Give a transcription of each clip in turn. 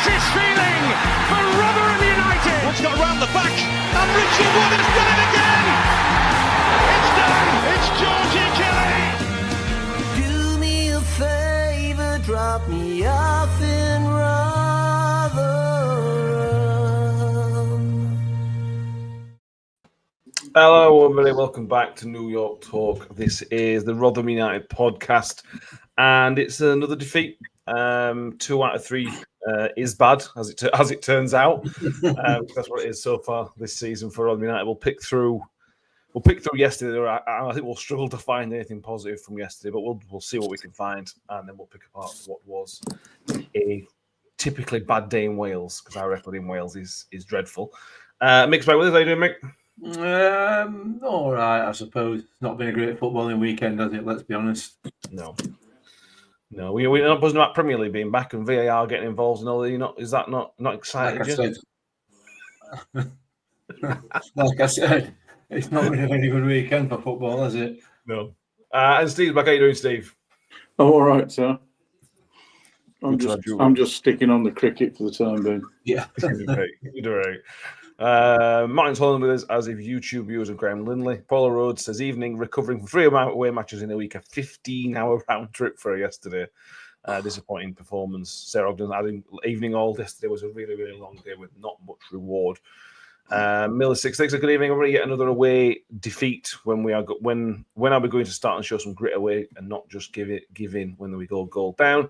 this feeling for Rotherham United. It's got round the back, and Richard Wood has done it again. It's done. It's Georgie Kelly. Do me a favour, drop me off in Rotherham. Hello, everybody. Welcome back to New York Talk. This is the Rotherham United podcast, and it's another defeat. 2 out of 3 is bad, as it turns out. That's what it is so far this season for Rotherham United. We'll pick through yesterday. I think we'll struggle to find anything positive from yesterday, but we'll see what we can find, and then we'll pick apart what was a typically bad day in Wales, because our record in Wales is dreadful. Mick's back with us. How you doing, Mick? All right, I suppose. It's not been a great footballing weekend, has it? Let's be honest. No, we're not buzzing about Premier League being back and VAR getting involved and all that. Is that not exciting? Like I said, it's not been a very good weekend for football, has it? No. And Steve's back. How you doing, Steve? Oh, all right, sir. I'm just sticking on the cricket for the time being. Yeah, you do right. Martin's Holland with us, as if YouTube viewers of Graham Lindley. Paula Rhodes says, evening, recovering from 3 away matches in a week, a 15-hour round trip for her yesterday. Disappointing performance. Sarah Ogden adding, evening all yesterday was a really, really long day with not much reward. Miller 66, good evening. Everybody, yet another away defeat. When are we going to start and show some grit away and not just give in when we go goal down?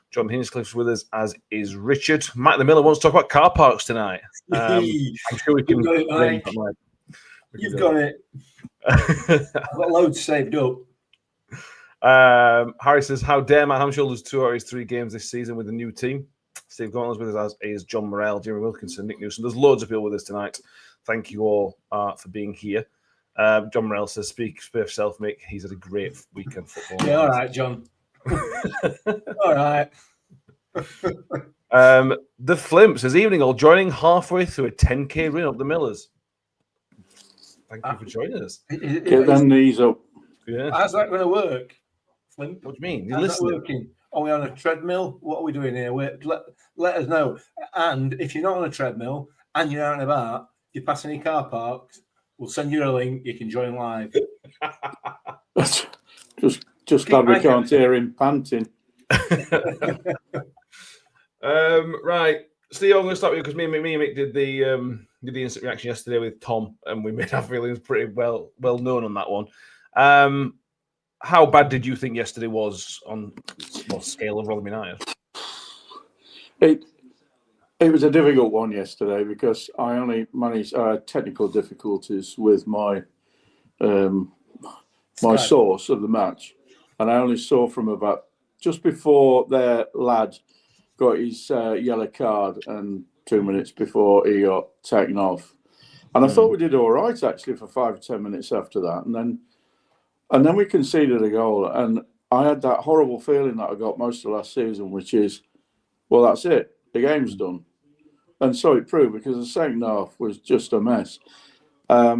John Hinchcliffe's with us, as is Richard. Matt the Miller wants to talk about car parks tonight. I'm sure we can. You've got it. I've got loads saved up. Harry says, how dare Matt Hamshill lose 2 out of his 3 games this season with a new team? Steve Gauntlet's with us, as is John Morrell, Jeremy Wilkinson, Nick Newson. There's loads of people with us tonight. Thank you all for being here. John Morrell says, speak for yourself, Mick. He's had a great weekend football. Yeah, all right, John. All right. The Flimp says, evening all, joining halfway through a 10k run up the Millers. Thank you for joining us. Get them knees up. Yeah. How's that going to work, Flimp? What do you mean? You're How's that listening. working? Are we on a treadmill? What are we doing here? Let us know. And if you're not on a treadmill and you're out and about, you pass any car parks, we'll send you a link. You can join live. Just glad we can't hear him panting. Right, Steve, I'm going to start with you because me and Mick did the instant reaction yesterday with Tom, and we made our feelings pretty well known on that one. How bad did you think yesterday was on what scale of Rotherham United? It was a difficult one yesterday because I only managed technical difficulties with my source of the match, and I only saw from about just before their lad got his yellow card and 2 minutes before he got taken off. And I thought we did all right actually for 5 or 10 minutes after that, and then we conceded a goal, and I had that horrible feeling that I got most of last season, which is, well, that's it, the game's done. And so it proved, because the second half was just a mess. I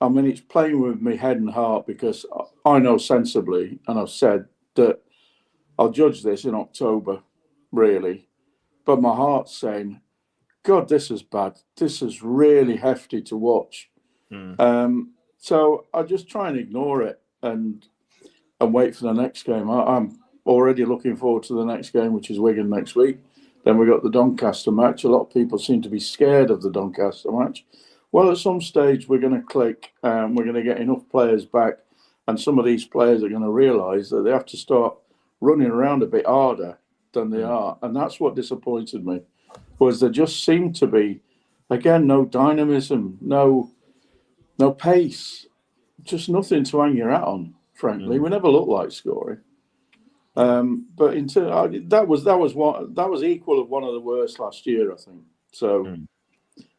mean, it's playing with me head and heart, because I know sensibly, and I've said that I'll judge this in October, really. But my heart's saying, God, this is bad. This is really hefty to watch. So I just try and ignore it and wait for the next game. I'm already looking forward to the next game, which is Wigan next week. Then we got the Doncaster match. A lot of people seem to be scared of the Doncaster match. Well, at some stage, we're going to click. We're going to get enough players back. And some of these players are going to realise that they have to start running around a bit harder than they are. And that's what disappointed me, was there just seemed to be, again, no dynamism, no pace, just nothing to hang your hat on, frankly. We never looked like scoring. But that was equal of one of the worst last year, I think. So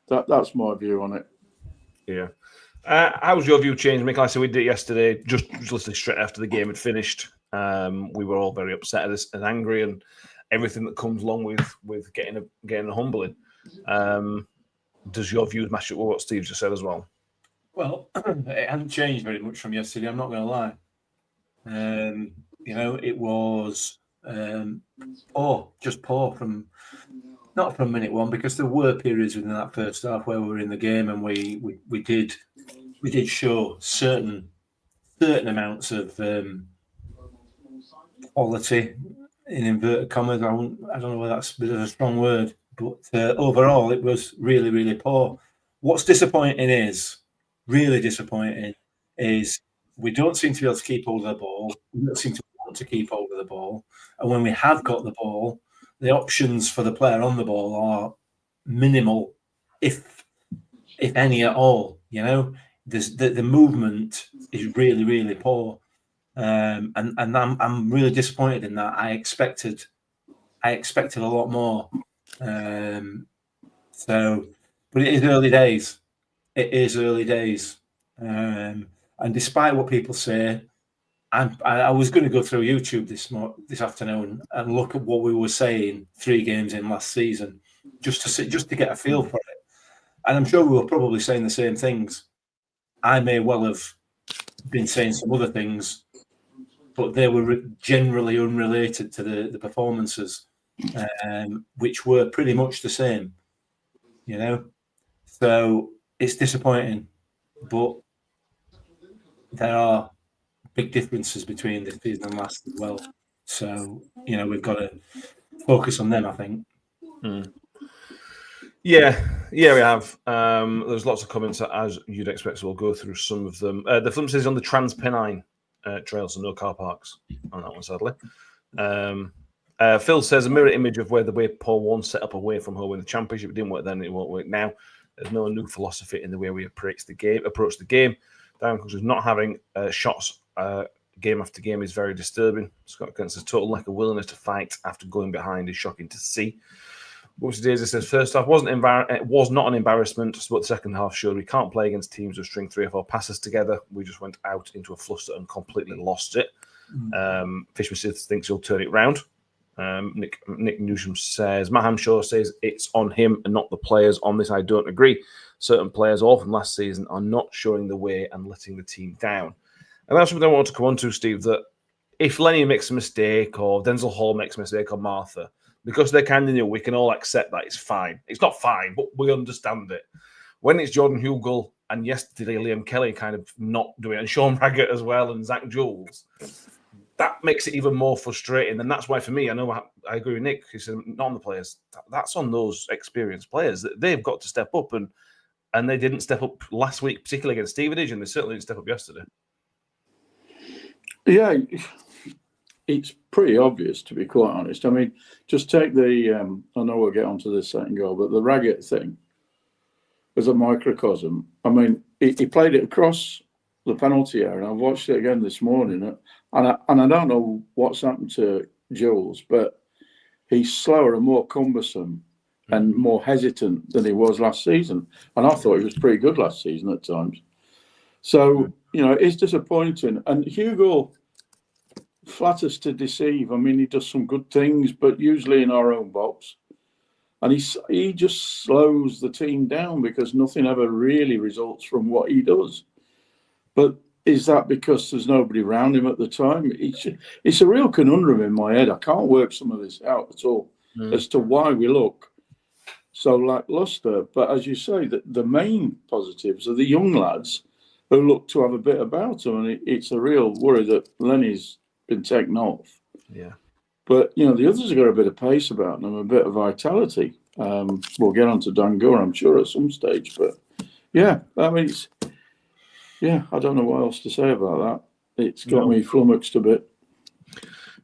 that's my view on it. Yeah. How's your view changed, Mick? Like I said, we did it yesterday, just literally straight after the game had finished. We were all very upset at this and angry, and everything that comes along with getting a humbling. Does your views match up with what Steve just said as well? Well, it hasn't changed very much from yesterday, I'm not going to lie. It was just poor from not from minute one, because there were periods within that first half where we were in the game and we did show certain amounts of quality, in inverted commas. I don't know whether that's a bit of a strong word, but overall it was really, really poor. What's really disappointing, is we don't seem to be able to keep hold of the ball. We don't seem to want to keep hold of the ball. And when we have got the ball, the options for the player on the ball are minimal, if any at all. There's the movement is really, really poor. And I'm really disappointed in that. I expected a lot more. But it is early days. And despite what people say, I was going to go through YouTube this afternoon and look at what we were saying 3 games in last season, just to get a feel for it. And I'm sure we were probably saying the same things. I may well have been saying some other things, but they were generally unrelated to the performances, which were pretty much the same. So it's disappointing, but there are big differences between this season and last as well. So, we've got to focus on them, I think. Yeah, we have. There's lots of comments, as you'd expect, so we'll go through some of them. The film says on the Transpennine Trail, so no car parks on that one, sadly. Phil says a mirror image of the way Paul once set up away from home in the Championship. It didn't work then, it won't work now. There's no new philosophy in the way we approach the game. Darren Cook is not having shots game after game is very disturbing. Scott Kent says total lack of willingness to fight after going behind is shocking to see. Whoops Daisy says first half it was not an embarrassment, but the second half showed we can't play against teams who string 3 or 4 passes together. We just went out into a fluster and completely lost it. Fishman thinks he'll turn it round. Nick Newsham says Matt Hamshaw says it's on him and not the players. On this, I don't agree. Certain players, all from last season, are not showing the way and letting the team down. And that's something I want to come on to, Steve, that if Lenny makes a mistake or Denzel Hall makes a mistake or Martha, because they're kind of new, we can all accept that it's fine. It's not fine, but we understand it. When it's Jordan Hugill and yesterday Liam Kelly kind of not doing it, and Sean Raggett as well and Zach Jules, that makes it even more frustrating. And that's why, for me, I know I agree with Nick. He said, not on the players. That's on those experienced players. They've got to step up, and they didn't step up last week, particularly against Stevenage, and they certainly didn't step up yesterday. Yeah, it's pretty obvious, to be quite honest. I mean, just take the, I know we'll get onto this second goal, but the Raggett thing was a microcosm. I mean, he played it across the penalty area, and I watched it again this morning, and I don't know what's happened to Jules, but he's slower and more cumbersome and more hesitant than he was last season. And I thought he was pretty good last season at times. So, it's disappointing. And Hugo flatters to deceive. I mean, he does some good things, but usually in our own box. And he just slows the team down because nothing ever really results from what he does. But is that because there's nobody around him at the time? It's a real conundrum in my head. I can't work some of this out at all as to why we look so lacklustre. But as you say, the main positives are the young lads who look to have a bit about them. And it's a real worry that Lenny's been taken off. Yeah. But, the others have got a bit of pace about them, a bit of vitality. We'll get on to Dan Gore, I'm sure, at some stage. But, yeah, I mean, I don't know what else to say about that. It's got me flummoxed a bit.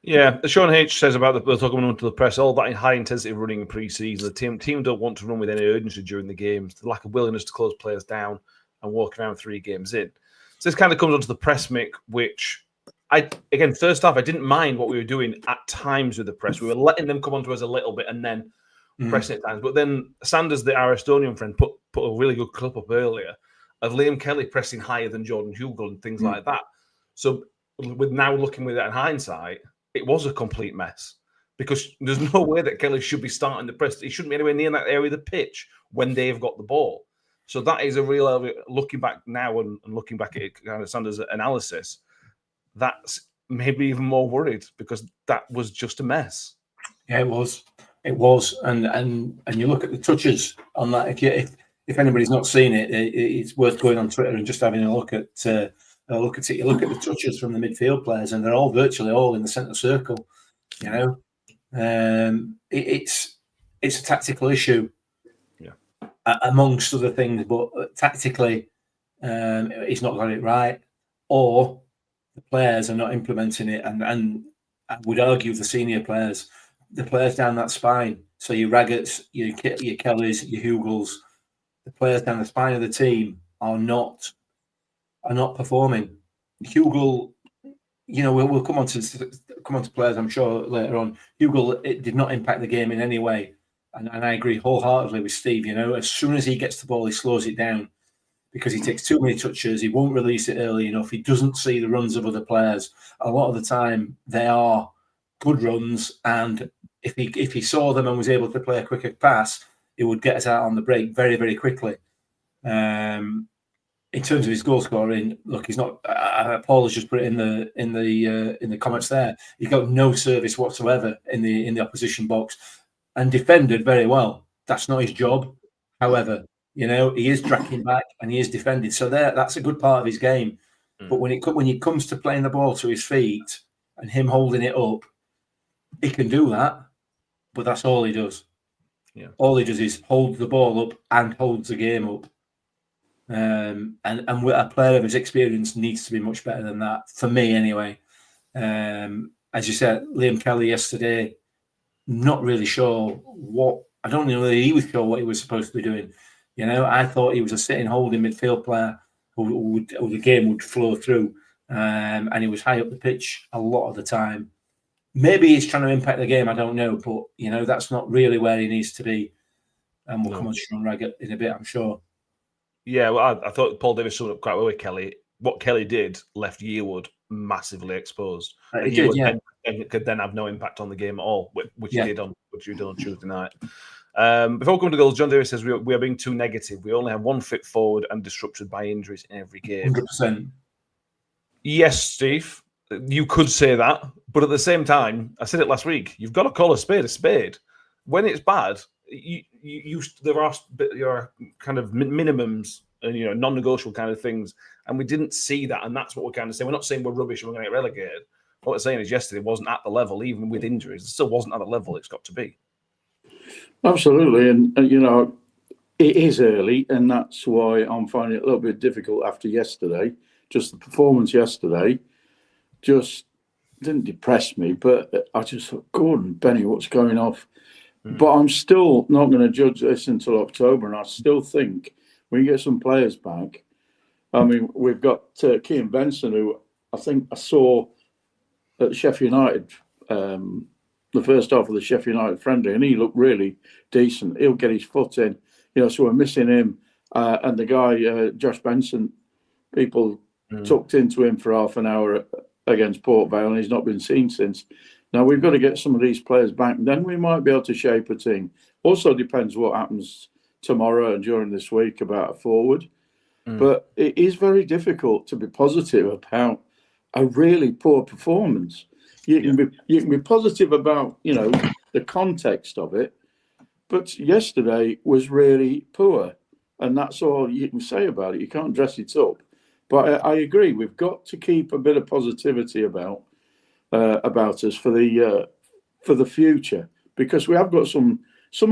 Yeah, Sean H says about we'll talk about the press, all that high-intensity running in pre-season. The team don't want to run with any urgency during the games. The lack of willingness to close players down and walk around 3 games in. So this kind of comes onto the press, Mick, which... first half, I didn't mind what we were doing at times with the press. We were letting them come onto us a little bit and then pressing at times. But then Sanders, our Estonian friend, put a really good clip up earlier of Liam Kelly pressing higher than Jordan Hugill and things like that. So with now looking with it in hindsight, it was a complete mess because there's no way that Kelly should be starting the press. He shouldn't be anywhere near that area of the pitch when they've got the ball. So that is a real, looking back now and looking back at it, kind of Sanders' analysis, that's maybe even more worried because that was just a mess. Yeah, it was. It was, and you look at the touches on that. If anybody's not seen it, it's worth going on Twitter and just having a look at it. You look at the touches from the midfield players, and they're all virtually all in the centre circle. You know, it's a tactical issue, amongst other things. But tactically, he's not got it right, or the players are not implementing it. And I would argue the senior players, the players down that spine. So your Raggetts, your Kellys, your Hugills, the players down the spine of the team are not performing. Hugill, you know, we'll come on to players, I'm sure, later on. Hugill, it did not impact the game in any way, and I agree wholeheartedly with Steve. You know, as soon as he gets the ball, he slows it down because he takes too many touches. He won't release it early enough. He doesn't see the runs of other players. A lot of the time, they are good runs, and if he saw them and was able to play a quicker pass, it would get us out on the break very, very quickly. In terms of his goal scoring, look, he's not. Paul has just put it in the comments there. He got no service whatsoever in the opposition box, and defended very well. That's not his job. However, you know, he is tracking back and he is defended. So that's a good part of his game. But when it comes to playing the ball to his feet and him holding it up, he can do that. But that's all he does. Yeah. All he does is hold the ball up and holds the game up. And a player of his experience needs to be much better than that, for me anyway. As you said, Liam Kelly yesterday, not really sure what. I don't know whether he was sure what he was supposed to be doing. You know, I thought he was a sitting, holding midfield player who the game would flow through, and he was high up the pitch a lot of the time. Maybe he's trying to impact the game. I don't know, but you know, that's not really where he needs to be. And we'll come on to Sean Raggett in a bit, I'm sure. Yeah, well, I thought Paul Davis summed up quite well with Kelly. What Kelly did left Yearwood massively exposed. He did, yeah. Could then have no impact on the game at all, which he did on Tuesday night. Before we come to goals, John Davis says we are being too negative. We only have one fit forward and disrupted by injuries in every game. 100%. Yes, Steve, you could say that, but at the same time, I said it last week. You've got to call a spade a spade. When it's bad, there are kind of minimums and non-negotiable kind of things, and we didn't see that, and that's what we're kind of saying. We're not saying we're rubbish and we're going to get relegated. What we're saying is yesterday wasn't at the level, even with injuries. It still wasn't at the level it's got to be. Absolutely, and you know, it is early, and that's why I'm finding it a little bit difficult after yesterday. Just the performance yesterday just didn't depress me, but I just thought, Gordon, Benny, what's going off? But I'm still not going to judge this until October, and I still think when you get some players back, I mean, we've got Kean Benson, who I think I saw at Sheffield United, the first half of the Sheffield United friendly, and he looked really decent. He'll get his foot in, you know, so we're missing him. And the guy, Josh Benson, people tucked into him for half an hour against Port Vale, and he's not been seen since. Now, we've got to get some of these players back. Then we might be able to shape a team. Also depends what happens tomorrow and during this week about a forward. But it is very difficult to be positive about a really poor performance. You can be positive about, you know, the context of it, but yesterday was really poor, and that's all you can say about it. You can't dress it up. But I agree, we've got to keep a bit of positivity about us for the future, because we have got some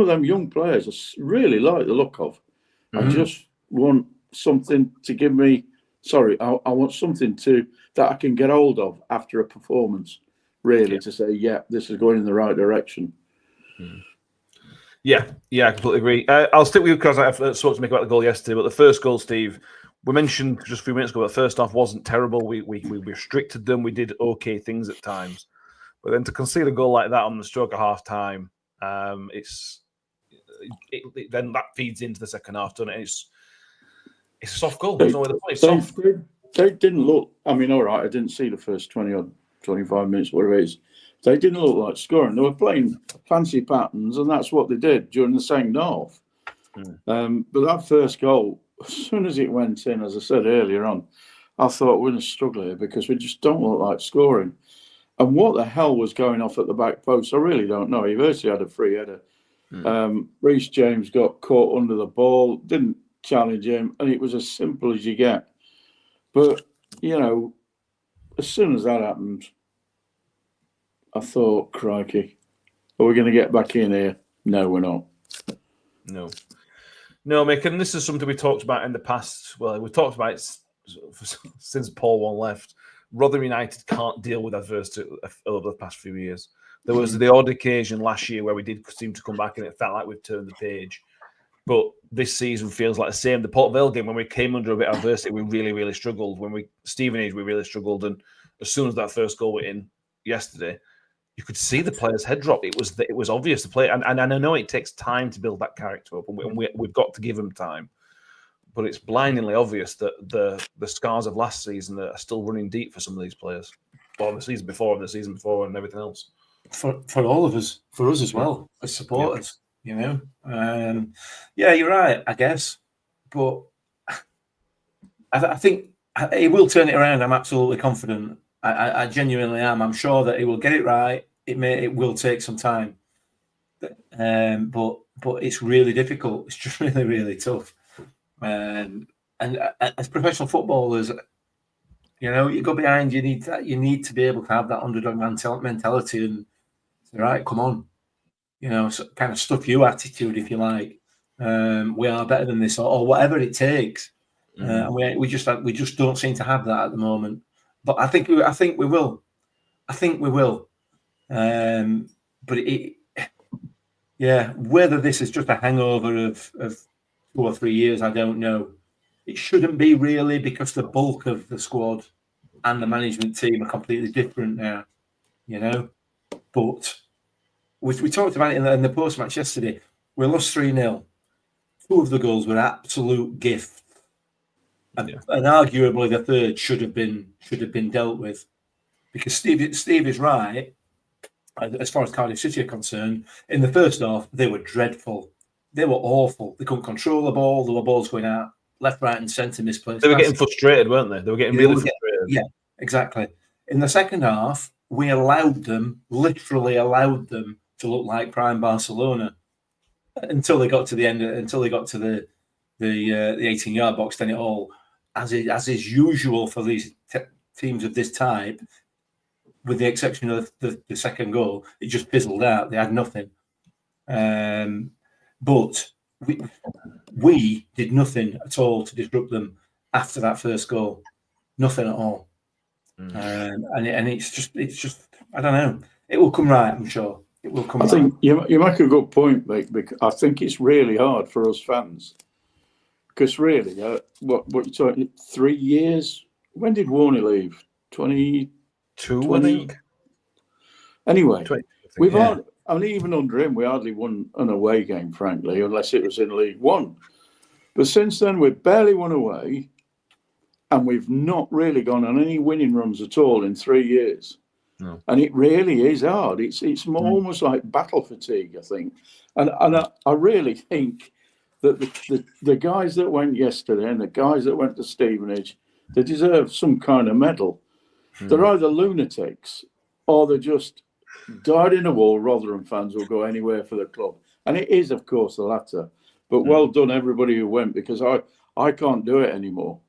of them young players I really like the look of. I just want something to give me. Sorry, I want something that I can get hold of after a performance. Really, to say, yeah, this is going in the right direction. Yeah, I completely agree. I'll stick with you because I have spoke to make about the goal yesterday. But the first goal, Steve, we mentioned just a few minutes ago that first half wasn't terrible. We restricted them. We did okay things at times. But then to concede a goal like that on the stroke of half time, then that feeds into the second half, doesn't it? It's a soft goal. There's no way to play. It's soft. They didn't look. I mean, all right, I didn't see the first 20 or 25 minutes, whatever it is. They didn't look like scoring. They were playing fancy patterns, and that's what they did during the second half. But that first goal, as soon as it went in, as I said earlier on, I thought we're going to struggle here because we just don't look like scoring. And what the hell was going off at the back post? I really don't know. He virtually had a free header. Reece James got caught under the ball, didn't challenge him, and it was as simple as you get. But, you know, as soon as that happened, I thought, crikey, are we going to get back in here? No, we're not. No, Mick, and this is something we talked about in the past. Well, we talked about it since Paul One left. Rotherham United can't deal with adversity over the past few years. There was the odd occasion last year where we did seem to come back and it felt like we've turned the page. But this season feels like the same. The Port Vale game, when we came under a bit of adversity, we really, really struggled. Stevenage, we really struggled. And as soon as that first goal went in yesterday, you could see the player's head drop. It was obvious to play. And I know it takes time to build that character up. And we've got to give him time. But it's blindingly obvious that the scars of last season are still running deep for some of these players. Or the season before and everything else. For all of us, for us as well, as supporters, you know. Yeah, you're right, I guess. But I think he will turn it around. I'm absolutely confident. I genuinely am. I'm sure that he will get it right. It will take some time. But it's really difficult. It's just really, really tough. And as professional footballers, you know, you go behind. You need to be able to have that underdog mentality and say, right, come on, you know, kind of stuff you attitude, if you like. We are better than this, or whatever it takes. And we just don't seem to have that at the moment. But I think we will. But whether this is just a hangover of 2 or 3 years, I don't know. It shouldn't be really, because the bulk of the squad and the management team are completely different now, you know. But we talked about it in the post-match yesterday. We lost 3-0. 2 of the goals were absolute gifts. And arguably the third should have been dealt with. Because Steve is right, as far as Cardiff City are concerned. In the first half, they were dreadful. They were awful. They couldn't control the ball. There were balls going out left, right, and centre, misplaced. They were getting frustrated, weren't they? They were getting really frustrated. Yeah, exactly. In the second half, we literally allowed them to look like prime Barcelona until they got to the end. Until they got to the 18-yard box. Then it all, as is usual for these teams of this type, with the exception of the second goal, it just fizzled out. They had nothing. But we did nothing at all to disrupt them after that first goal. Nothing at all. And it's just I don't know. It will come right, I'm sure. It will come right. I think you make a good point, Mick, because I think it's really hard for us fans. Because really, what you're talking, 3 years? When did Warney leave? 22, I think. Anyway, 20, we've had, I mean, even under him, we hardly won an away game, frankly, unless it was in League One. But since then, we've barely won away, and we've not really gone on any winning runs at all in 3 years. No. And it really is hard. It's more almost like battle fatigue, I think. And I really think that the guys that went yesterday and the guys that went to Stevenage, they deserve some kind of medal. They're either lunatics or they're just died in a wall. Rotherham fans will go anywhere for the club. And it is, of course, the latter. But well done, everybody who went, because I can't do it anymore.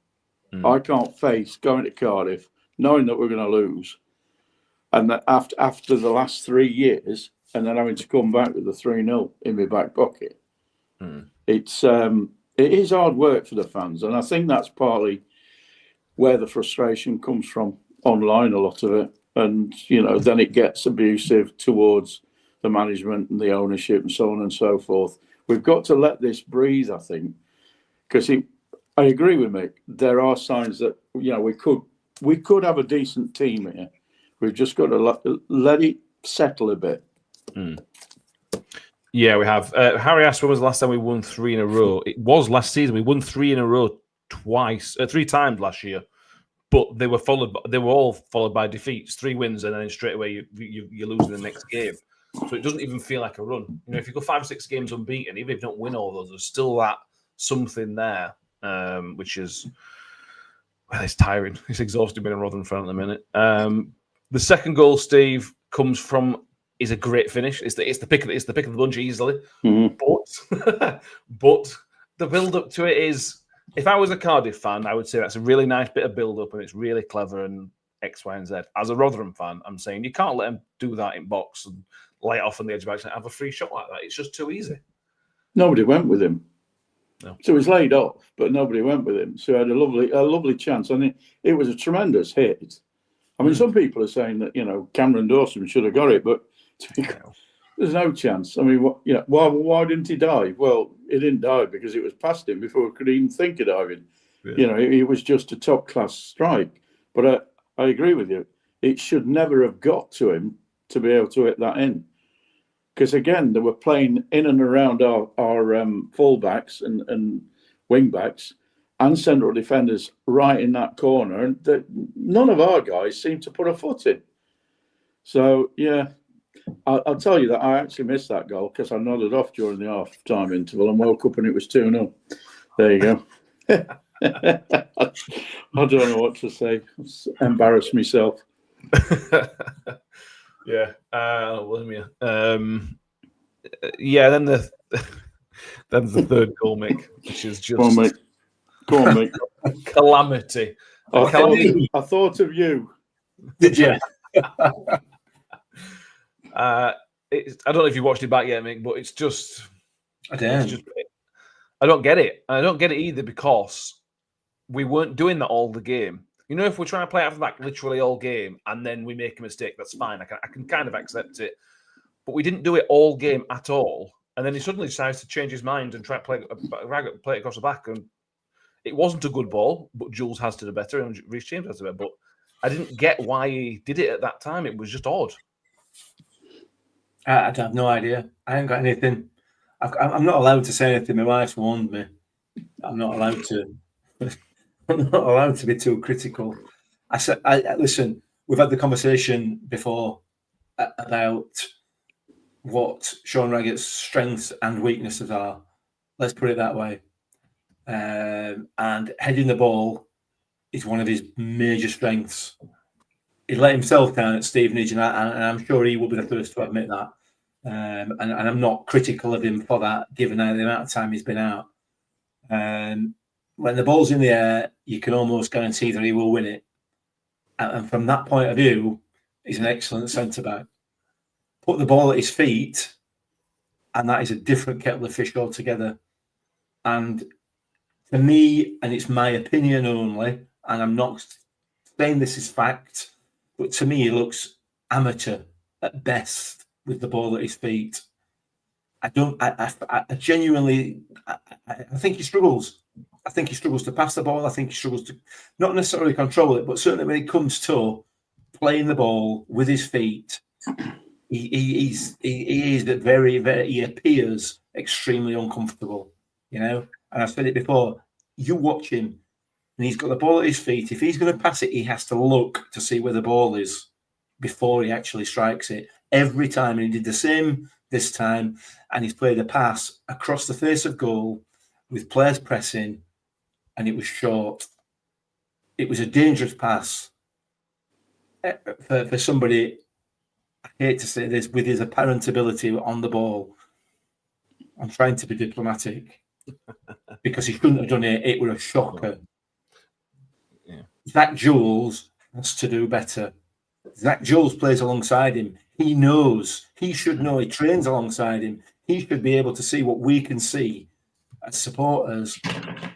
I can't face going to Cardiff, knowing that we're going to lose. And that after the last 3 years, and then having to come back with the 3-0 in my back pocket. It is hard work for the fans. And I think that's partly where the frustration comes from online, a lot of it. And, you know, then it gets abusive towards the management and the ownership and so on and so forth. We've got to let this breathe, I think, because I agree with Mick. There are signs that, you know, we could have a decent team here. We've just got to let it settle a bit. Yeah, we have. Harry asked when was the last time we won 3 in a row. It was last season. We won 3 in a row 3 times last year. But they were all followed by defeats, 3 wins, and then straight away you lose in the next game. So it doesn't even feel like a run. You know, if you go 5 or 6 games unbeaten, even if you don't win all those, there's still that something there, which is, well, it's tiring. It's exhausting being a Rotherham fan at the minute. The second goal, Steve, comes from is a great finish. It's the pick of the bunch easily. But the build up to it is, if I was a Cardiff fan, I would say that's a really nice bit of build up and it's really clever and X, Y, and Z. As a Rotherham fan, I'm saying you can't let him do that in box and lay it off on the edge of the box and have a free shot like that. It's just too easy. Nobody went with him. No. So he was laid off, but nobody went with him. So he had a lovely chance. And it was a tremendous hit. I mean, some people are saying that, Cameron Dawson should have got it, but there's no chance. I mean, why didn't he dive? Well, he didn't dive because it was past him before he could even think of diving. Yeah. It was just a top-class strike. But I agree with you. It should never have got to him to be able to hit that in. Because, again, they were playing in and around our full-backs and wing-backs and central defenders right in that corner. And none of our guys seemed to put a foot in. So, yeah, I'll tell you that I actually missed that goal because I nodded off during the half-time interval and woke up and it was 2-0. There you go. I don't know what to say. Embarrassed myself. Yeah. Then the third goal, Mick, which is just Go on, mate. Calamity. I thought of you. Did you? I don't know if you watched it back yet, Mick, but it's just. I don't get it. I don't get it either because we weren't doing that all the game. If we're trying to play out of the back literally all game and then we make a mistake, that's fine. I can kind of accept it. But we didn't do it all game at all. And then he suddenly decides to change his mind and try to play it across the back. And it wasn't a good ball, but Jules has to do better and Reece James has to do better. But I didn't get why he did it at that time. It was just odd. I have no idea. I haven't got anything. I'm not allowed to say anything. My wife's warned me. I'm not allowed to. I'm not allowed to be too critical. I said, listen, we've had the conversation before about what Sean Raggett's strengths and weaknesses are. Let's put it that way. And heading the ball is one of his major strengths. He let himself down at Stevenage, and I'm sure he will be the first to admit that. And I'm not critical of him for that, given the amount of time he's been out. When the ball's in the air, you can almost guarantee that he will win it. And from that point of view, he's an excellent centre-back. Put the ball at his feet, and that is a different kettle of fish altogether. And to me, and it's my opinion only, and I'm not saying this is fact, but to me, he looks amateur at best with the ball at his feet. I genuinely think he struggles. I think he struggles to pass the ball. I think he struggles to not necessarily control it, but certainly when it comes to playing the ball with his feet, he appears extremely uncomfortable, And I've said it before. You watch him, and he's got the ball at his feet. If he's going to pass it, he has to look to see where the ball is before he actually strikes it. Every time, and he did the same this time, and he's played a pass across the face of goal with players pressing, and it was short. It was a dangerous pass for somebody, I hate to say this, with his apparent ability on the ball. I'm trying to be diplomatic because he shouldn't have done it. It was a shocker. Yeah. Zach Jules has to do better. Zach Jules plays alongside him. He knows. He should know. He trains alongside him. He should be able to see what we can see as supporters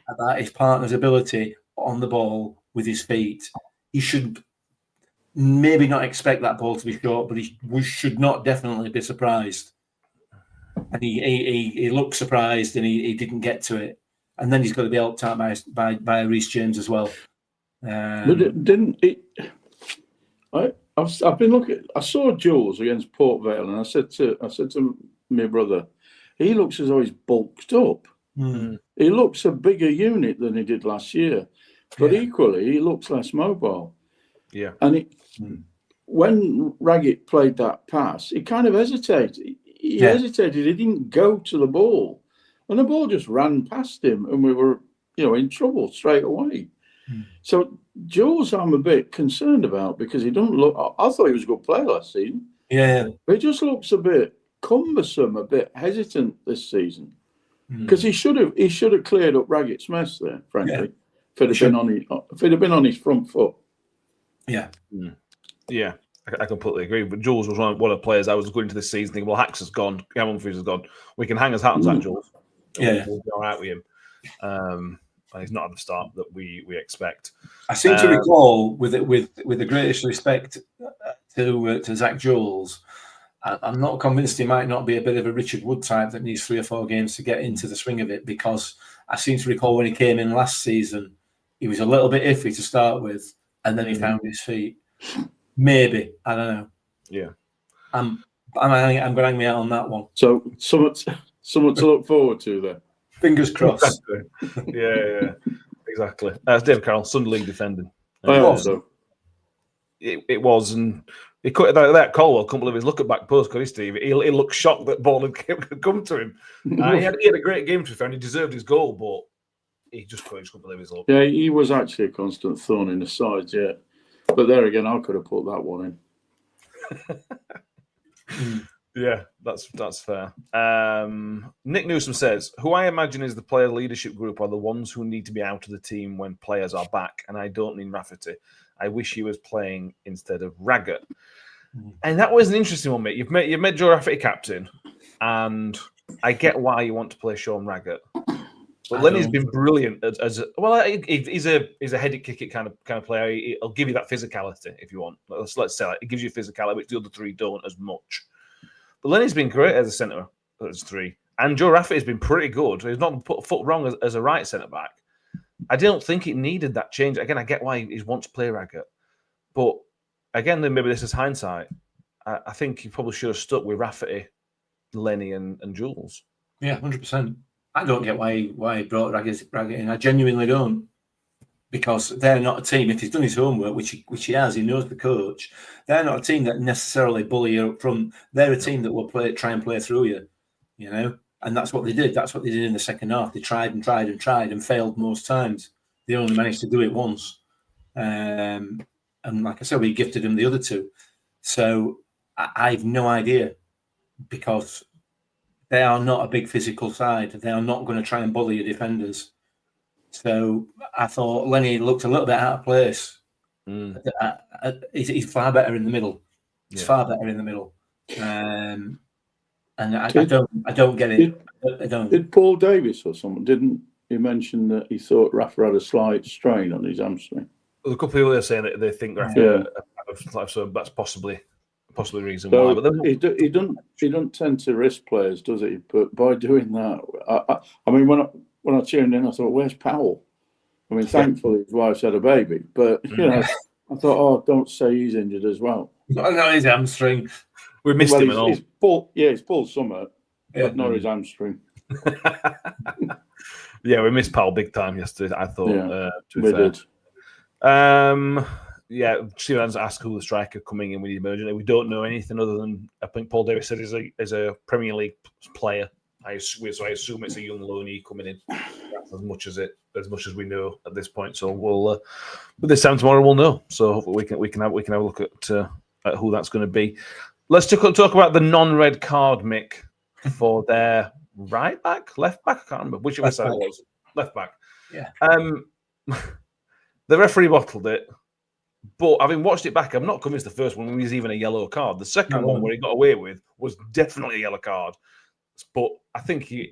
about his partner's ability on the ball with his feet. He should maybe not expect that ball to be short, but we should not definitely be surprised. And he looked surprised, and he didn't get to it. And then he's got to be helped out by Reece James as well. But didn't it? I've been looking. I saw Jules against Port Vale, and I said to my brother, he looks as though he's bulked up. Mm. He looks a bigger unit than he did last year, but equally he looks less mobile. Yeah, and when Raggett played that pass, he kind of hesitated. He hesitated. He didn't go to the ball, and the ball just ran past him, and we were, in trouble straight away. So Jules, I'm a bit concerned about because he don't look. I thought he was a good player last season. Yeah. But he just looks a bit cumbersome, a bit hesitant this season. Because he should have cleared up Raggett's mess there, frankly. If it had been on his front foot. Yeah. Yeah, I completely agree. But Jules was one of the players I was going into this season thinking, well, Hacks has gone, Humphries has gone. We can hang his hat on that, Jules. Yeah. We'll be all right with him. And he's not at the start that we expect. I seem to recall, with the greatest respect to Zach Jules, I'm not convinced he might not be a bit of a Richard Wood type that needs 3 or 4 games to get into the swing of it, because I seem to recall when he came in last season, he was a little bit iffy to start with, and then he found his feet. Maybe, I don't know. Yeah, I'm going to hang me out on that one. So something to look forward to there. Fingers crossed. Exactly. Yeah, exactly. That's Dave Carroll, Sunderland defending. I hope so. It was, and he cut that Colwell. Couldn't believe his look at back post, could he, Steve? He looked shocked that ball had come to him. He had a great game to be fair, and he deserved his goal, but he just couldn't believe his luck. Yeah, he was actually a constant thorn in the sides. Yeah, but there again, I could have put that one in. Yeah, that's fair. Nick Newsom says, who I imagine is the player leadership group are the ones who need to be out of the team when players are back, and I don't mean Rafferty. I wish he was playing instead of Raggett. And that was an interesting one, mate. You've made Joe Rafferty captain, and I get why you want to play Sean Raggett. But Lenny's been brilliant as well. He's a headed kick it kind of player. He'll give you that physicality if you want. Let's say it gives you physicality, which the other 3 don't as much. But Lenny's been great as a centre as 3, and Joe Rafferty's been pretty good. He's not put a foot wrong as a right centre back. I don't think it needed that change. Again, I get why he wants to play Raggett, but again, then maybe this is hindsight. I think he probably should have stuck with Rafferty, Lenny, and Jules. Yeah, 100%. I don't get why he brought Raggett in. I genuinely don't, because they're not a team. If he's done his homework, which he has, he knows the coach. They're not a team that necessarily bully you up front. They're a team that will try and play through you, you know. And that's what they did. That's what they did in the second half. They tried and failed most times. They only managed to do it once. And like I said, we gifted them the other 2. So I have no idea, because they are not a big physical side. They are not going to try and bully your defenders. So I thought Lenny looked a little bit out of place. He's far better in the middle. He's far better in the middle. And I don't get it. I don't. Did Paul Davis or someone, didn't he mention that he thought Rafa had a slight strain on his hamstring? Well, a couple of people are saying that they think Rafa so that's possibly the reason why. But he doesn't tend to risk players, does he? But by doing that, I mean, when I tuned in, I thought, where's Powell? I mean, thankfully his wife's had a baby, but you know, I thought, oh, don't say he's injured as well. Not his hamstring. We missed him and all. He's pulled somewhere, but not his hamstring. Yeah, we missed Powell big time yesterday, I thought. We did. Steven's asked who the striker coming in with emergency. We don't know anything other than, I think Paul Davis said is a Premier League player. So I assume it's a young loanee coming in. That's as much as we know at this point. So we'll, but this time tomorrow we'll know. So hopefully we can have a look at who that's going to be. Let's talk about the non-red card, Mick, for their right back, left back. I can't remember which of us it was. Left back. Yeah. The referee bottled it, but having watched it back, I'm not convinced the first one was even a yellow card. The second one, where he got away with, was definitely a yellow card. But I think I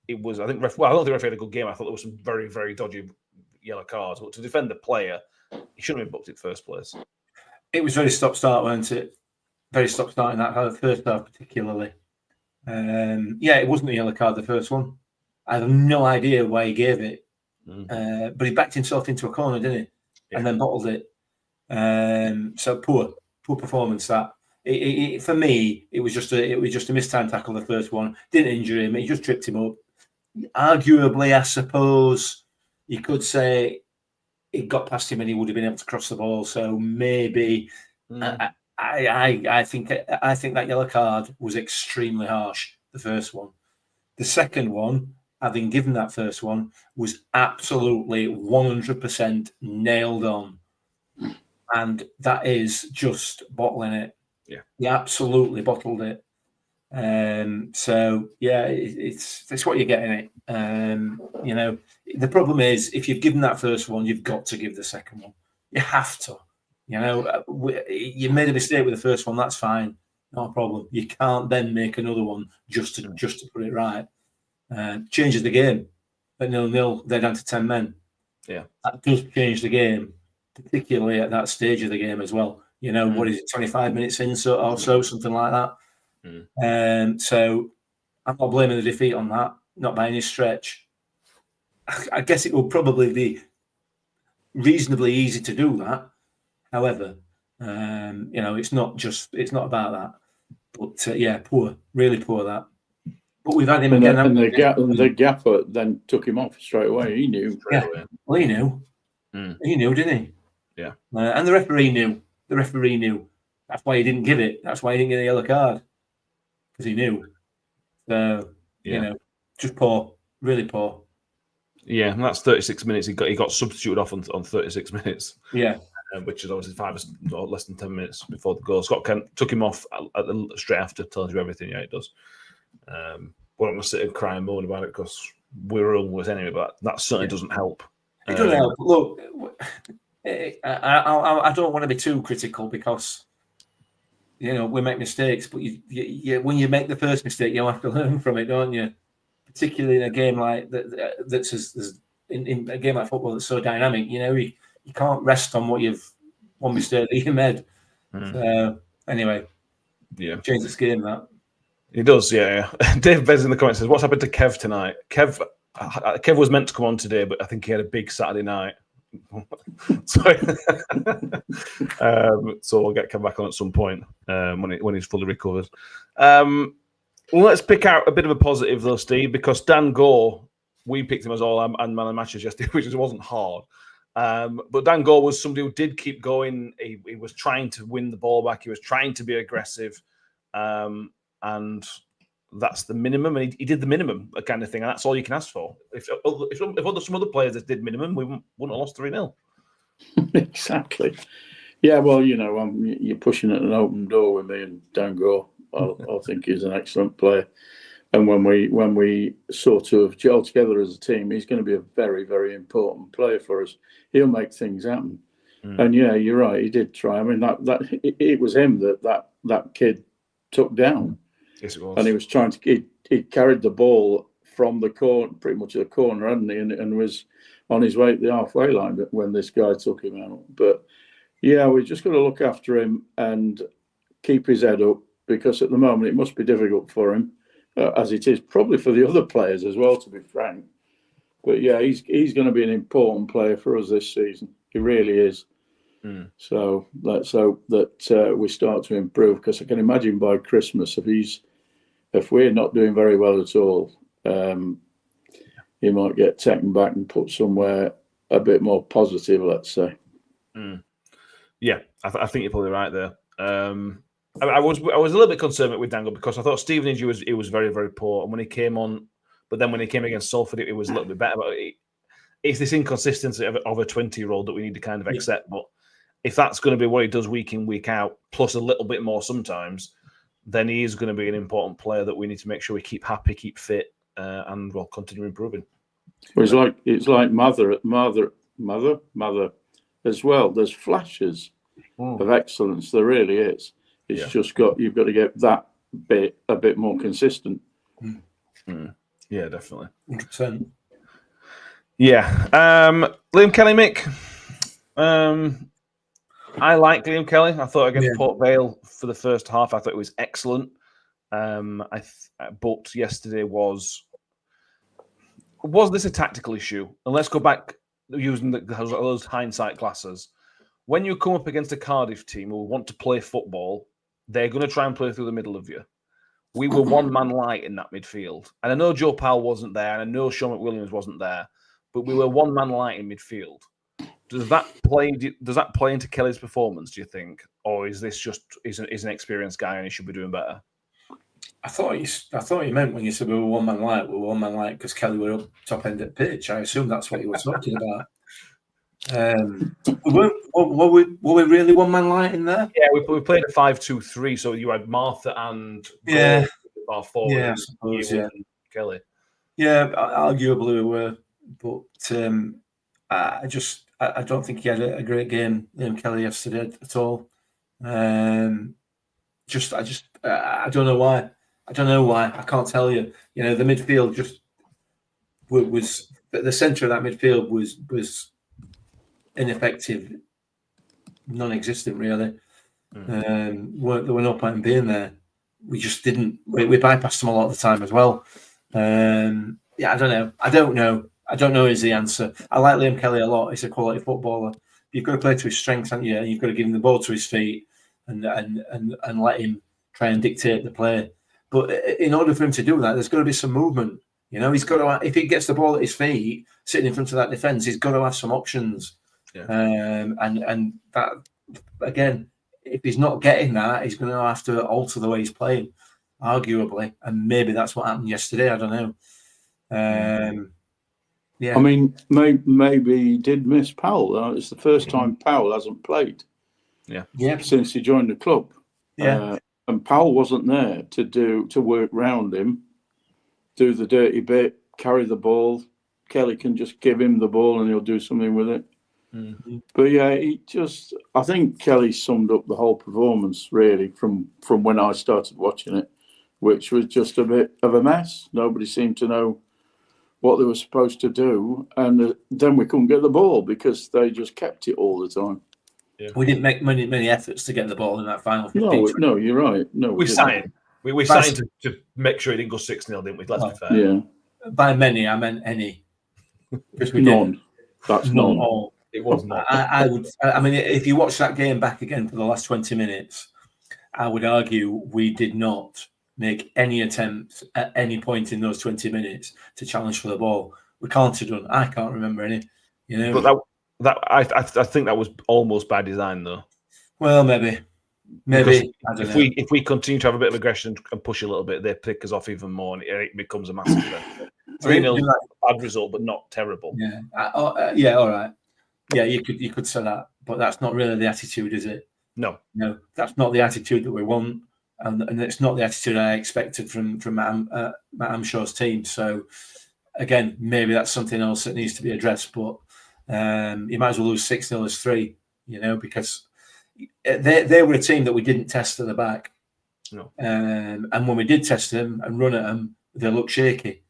don't think the referee had a good game. I thought there was some very, very dodgy yellow cards. But to defend the player, he shouldn't have been booked in the first place. It was very stop-start, wasn't it? Very stop-start in that first half, particularly. It wasn't a yellow card, the first one. I have no idea why he gave it. But he backed himself into a corner, didn't he? Yeah. And then bottled it. So poor performance that. For me, it was just a mistimed tackle. The first one didn't injure him; he just tripped him up. Arguably, I suppose you could say it got past him and he would have been able to cross the ball. So maybe I think that yellow card was extremely harsh. The first one, the second one, having given that first one, was absolutely 100% nailed on. And that is just bottling it. Yeah. He absolutely bottled it. So yeah, it's what you're getting at. You know, the problem is if you've given that first one, you've got to give the second one. You have to. You know, you made a mistake with the first one. That's fine, not a problem. You can't then make another one just to put it right. Changes the game. At 0-0, they're down to 10 men. Yeah, that does change the game, particularly at that stage of the game as well. You know, what is it, 25 minutes in, so something like that. So I'm not blaming the defeat on that, not by any stretch. I guess it will probably be reasonably easy to do that. However, you know, it's not about that. But yeah, poor, really poor that. But we've had him and again. The gaffer then took him off straight away. He knew. Well, he knew. He knew, didn't he? Yeah. And the referee knew. The referee knew. That's why he didn't give it. That's why he didn't get a yellow card. Because he knew. So, you know, just poor. Really poor. Yeah, and that's 36 minutes. He got substituted off on 36 minutes. Yeah. Which is obviously 5 or less than 10 minutes before the goal. Scott Kent took him off straight after. Tells you everything. Yeah, it does. But I'm going to sit and cry and moan about it because we're almost anyway, but that certainly doesn't help. It doesn't help. Look, I don't want to be too critical because, you know, we make mistakes, but you when you make the first mistake, you have to learn from it, don't you? Particularly in a game like that, in a game like football that's so dynamic, you know, you can't rest on one mistake that you made. So, anyway, change this game, that. He does, yeah. Dave Bez in the comments says, "What's happened to Kev tonight?" Kev was meant to come on today, but I think he had a big Saturday night. So we'll get Kev back on at some point when he's fully recovered. Well, let's pick out a bit of a positive though, Steve, because Dan Gore, we picked him as all and man of the matches yesterday, which wasn't hard. But Dan Gore was somebody who did keep going. He was trying to win the ball back. He was trying to be aggressive. And that's the minimum, and he did the minimum kind of thing, and that's all you can ask for. If some other players that did minimum, we wouldn't have lost 3-0. Exactly. Yeah, well, you know, you're pushing at an open door with me and Dan Gore. I think he's an excellent player, and when we sort of gel together as a team, he's going to be a very, very important player for us. He'll make things happen. And yeah, you're right. He did try. I mean, it was him that kid took down. Yes, it was. And he was trying to. He carried the ball from the corner, pretty much the corner, hadn't he? And was on his way to the halfway line when this guy took him out. But yeah, we just got to look after him and keep his head up, because at the moment it must be difficult for him, as it is probably for the other players as well, to be frank. But yeah, he's going to be an important player for us this season. He really is. So let's hope that we start to improve, because I can imagine by Christmas, if we're not doing very well at all, he might get taken back and put somewhere a bit more positive, let's say. Yeah, I think you're probably right there. I was a little bit concerned with Dangle because I thought Stevenage was very, very poor, and when he came on, but then when he came against Salford, it was a little bit better. But it's this inconsistency of a 20-year-old that we need to kind of accept. But if that's going to be what he does week in, week out, plus a little bit more sometimes, then he is going to be an important player that we need to make sure we keep happy, keep fit, and we'll continue improving. Well, it's like mother as well. There's flashes of excellence. There really is. It's just you've got to get that bit a bit more consistent. Yeah, definitely. 100%. Yeah. Liam Kelly, Mick. I like Liam Kelly. I thought against Port Vale for the first half, I thought it was excellent. But yesterday was this a tactical issue? And let's go back using those hindsight glasses. When you come up against a Cardiff team who want to play football, they're going to try and play through the middle of you. We were one man light in that midfield. And I know Joe Powell wasn't there, and I know Sean McWilliams wasn't there, but we were one man light in midfield. Does that play into Kelly's performance, do you think? Or is this just he's an experienced guy and he should be doing better? I thought you meant when you said we were one man light because Kelly were up top end at pitch. I assume that's what you were talking about. Were we really one man light in there? Yeah, we played a 5-2-3, so you had Martha and Yeah. our forward, Yeah, I and suppose, you yeah. and Kelly. Yeah, arguably we were, but I don't think he had a great game, Liam Kelly, yesterday at all. I don't know why. I can't tell you. You know, the midfield just was the centre of that midfield was ineffective, non-existent really. There were no point in being there. We just didn't. We bypassed them a lot of the time as well. I don't know is the answer. I like Liam Kelly a lot. He's a quality footballer. You've got to play to his strengths, haven't you? You've got to give him the ball to his feet and let him try and dictate the play. But in order for him to do that, there's got to be some movement. You know, he's got to. If he gets the ball at his feet, sitting in front of that defence, he's got to have some options. Yeah. And that again, if he's not getting that, he's going to have to alter the way he's playing, arguably, and maybe that's what happened yesterday. I don't know. Yeah, I mean, maybe he did miss Powell. It's the first time Powell hasn't played. Yeah, since he joined the club. Yeah, and Powell wasn't there to work round him, do the dirty bit, carry the ball. Kelly can just give him the ball and he'll do something with it. But yeah, I think Kelly summed up the whole performance really from when I started watching it, which was just a bit of a mess. Nobody seemed to know what they were supposed to do, and then we couldn't get the ball because they just kept it all the time. Yeah. We didn't make many efforts to get the ball in that final 15. No, you're right. No, we signed. We signed to make sure it didn't go 6-0, didn't we? Let's be fair. Yeah. By many, I meant any. None. That's Not none. all. It was not. I mean, if you watch that game back again for the last 20 minutes, I would argue we did not make any attempt at any point in those 20 minutes to challenge for the ball. We can't have done. I can't remember any. You know, but I think that was almost by design, though. Well, maybe. Because I don't know. If we continue to have a bit of aggression and push a little bit, they pick us off even more, and it becomes a massive event. 3-0, bad result, but not terrible. Yeah, yeah, all right. Yeah, you could say that, but that's not really the attitude, is it? No, that's not the attitude that we want, and it's not the attitude I expected from Matt Amshaw's team. So again, maybe that's something else that needs to be addressed. But you might as well lose 6-0 as 3, you know, because they were a team that we didn't test at the back. No, and when we did test them and run at them, they looked shaky.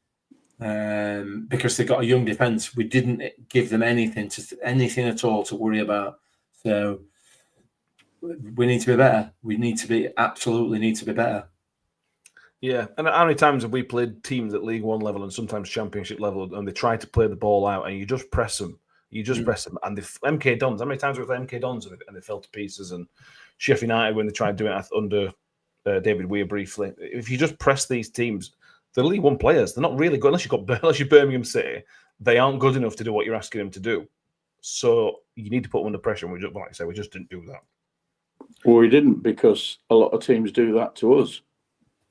Because they got a young defence, we didn't give them anything at all to worry about. So we need to be better. Absolutely need to be better. Yeah, and how many times have we played teams at League One level and sometimes Championship level, and they try to play the ball out, and you just press them. Press them, and the MK Dons. How many times have we played MK Dons and they fell to pieces? And Sheffield United when they tried doing it under David Weir briefly. If you just press these teams. The League One players, they're not really good unless you're Birmingham City. They aren't good enough to do what you're asking them to do. So you need to put them under pressure. And we just, like I say, we just didn't do that. Well, we didn't because a lot of teams do that to us.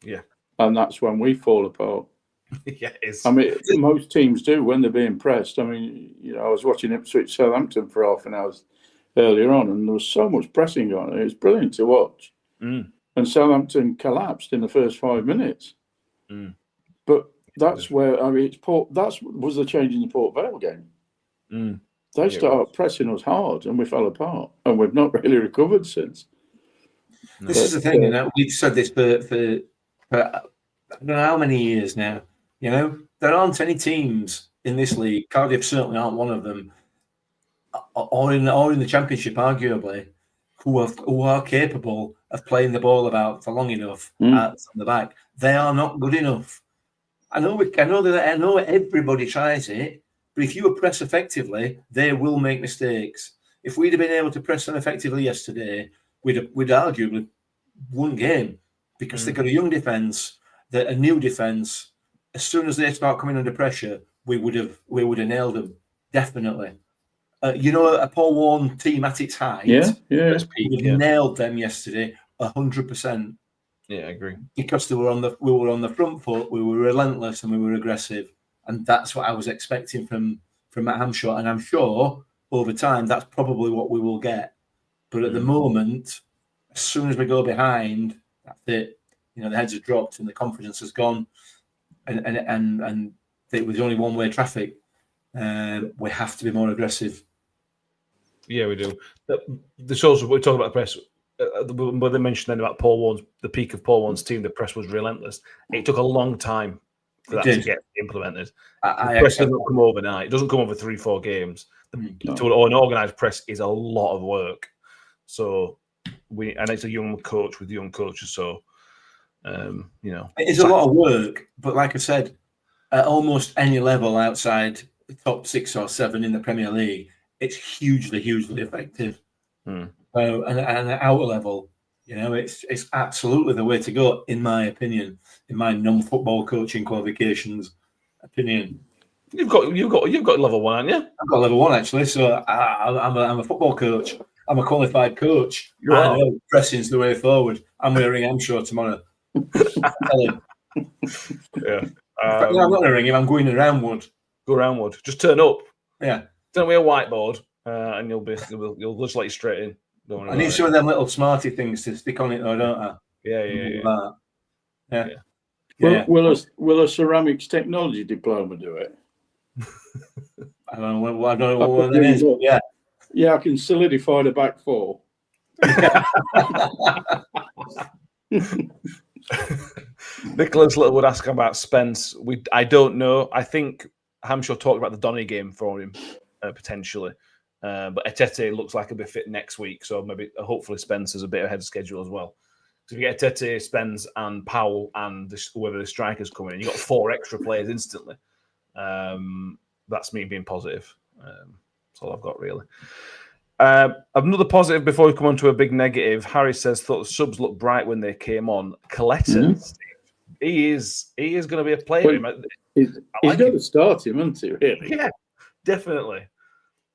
Yeah, and that's when we fall apart. Yeah, it is. I mean, most teams do when they're being pressed. I mean, you know, I was watching Ipswich Southampton for half an hour earlier on, and there was so much pressing on it. It was brilliant to watch. And Southampton collapsed in the first 5 minutes. But that's where that was the change in the Port Vale game. They started pressing us hard, and we fell apart, and we've not really recovered since. This is the thing, you know. We've said this for I don't know how many years now. You know, there aren't any teams in this league. Cardiff certainly aren't one of them, or in the Championship, arguably, who are capable of playing the ball about for long enough on the back. They are not good enough. I know everybody tries it, but if you press effectively, they will make mistakes. If we'd have been able to press them effectively yesterday, we'd arguably won game because they've got a young defence, a new defence. As soon as they start coming under pressure, we would have nailed them definitely. You know, a Paul Warne team at its height, yeah, we nailed them yesterday 100%. Yeah, I agree. Because we were on the front foot, we were relentless and we were aggressive, and that's what I was expecting from Matt Hampshire. And I'm sure over time that's probably what we will get. But at the moment, as soon as we go behind, that's it. You know, the heads have dropped and the confidence has gone, and it was only one-way traffic. We have to be more aggressive. Yeah, we do. The shows we're talking about the press. When they mentioned then about Paul Warren's, the peak of Paul Warren's team, the press was relentless. It took a long time for that to get implemented. The press doesn't come overnight. It doesn't come over 3-4 games. Or an organised press is a lot of work. So and it's a young coach with young coaches. So you know, it's a lot of work. But like I said, at almost any level outside the top 6 or 7 in the Premier League, it's hugely, hugely effective. So, and at outer level, you know, it's absolutely the way to go, in my opinion, in my non-football coaching qualifications opinion. You've got level 1, haven't you? I've got level 1 actually, so I'm a football coach. I'm a qualified coach. You I are. know pressing's the way forward. I'm going to ring Hampshire tomorrow. Tell him. Yeah. I'm not going to ring him. I'm going around Wood. Go around Wood. Just turn up. Yeah. Turn up with a whiteboard, and you'll just let you straight in. I need some of them little smarty things to stick on it, though, don't I? Yeah. Will a ceramics technology diploma do it? I don't know what that is. Yeah. Yeah, I can solidify the back four. Nicholas Little would ask about Spence. I don't know. I think Hampshire talked about the Donny game for him potentially, but Etete looks like he'll be fit next week. So maybe hopefully Spence is a bit ahead of schedule as well. So if you get Etete, Spence, and Powell, and whoever the strikers come in, you got 4 extra players instantly. That's me being positive. That's all I've got really. Another positive before we come on to a big negative. Harry says thought the subs looked bright when they came on. Coletta, he is going to be a player. Well, he's got to start him, hasn't he? Really? Yeah, definitely.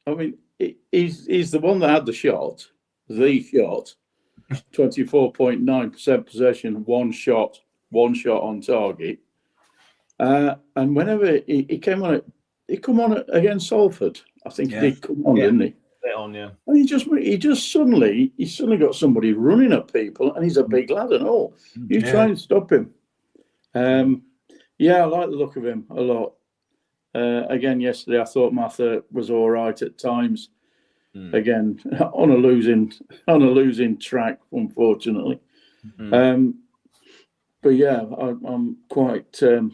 I mean, he's the one that had the shot. 24.9% possession, one shot on target. And whenever he came on he come on against Salford. I think he did come on, didn't he? And he just suddenly got somebody running at people, and he's a big lad and all. You try and stop him. I like the look of him a lot. Again, yesterday I thought Mather was all right at times. Again, on a losing track, unfortunately. But yeah, I'm quite. I'm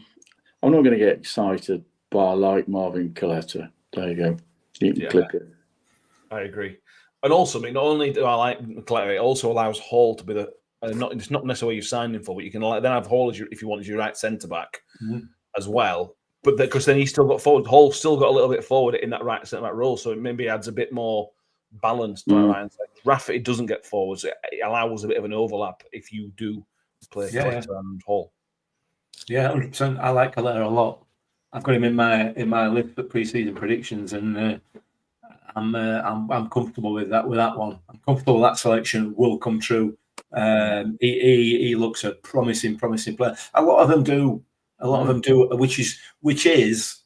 not going to get excited, but I like Marvin Coletta. There you go. You can clip it. I agree. And also, I mean, not only do I like Coletta, it also allows Hall to be it's not necessarily you signed him for, but you can then have Hall if you want as your right centre back as well. But because then he's still got forward, Hall still got a little bit forward in that right centre back role, so it maybe adds a bit more balance to our right side. Rafferty doesn't get forwards; it allows a bit of an overlap if you do play Coletta and Hall. Yeah, 100%. I like Coletta a lot. I've got him in my list for pre-season predictions, and I'm comfortable with that one. I'm comfortable that selection will come true. He looks a promising player. A lot of them do, which is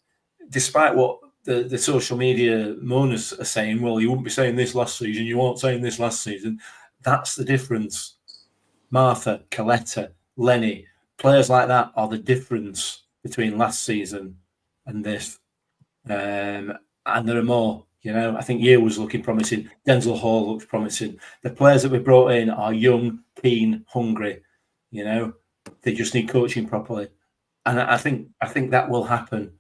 despite what the social media moaners are saying. Well, you wouldn't be saying this last season. You weren't saying this last season. That's the difference. Martha, Coletta, Lenny, players like that are the difference between last season and this. And there are more. You know, I think Year was looking promising. Denzel Hall looks promising. The players that we brought in are young, keen, hungry. You know, they just need coaching properly, and I think that will happen.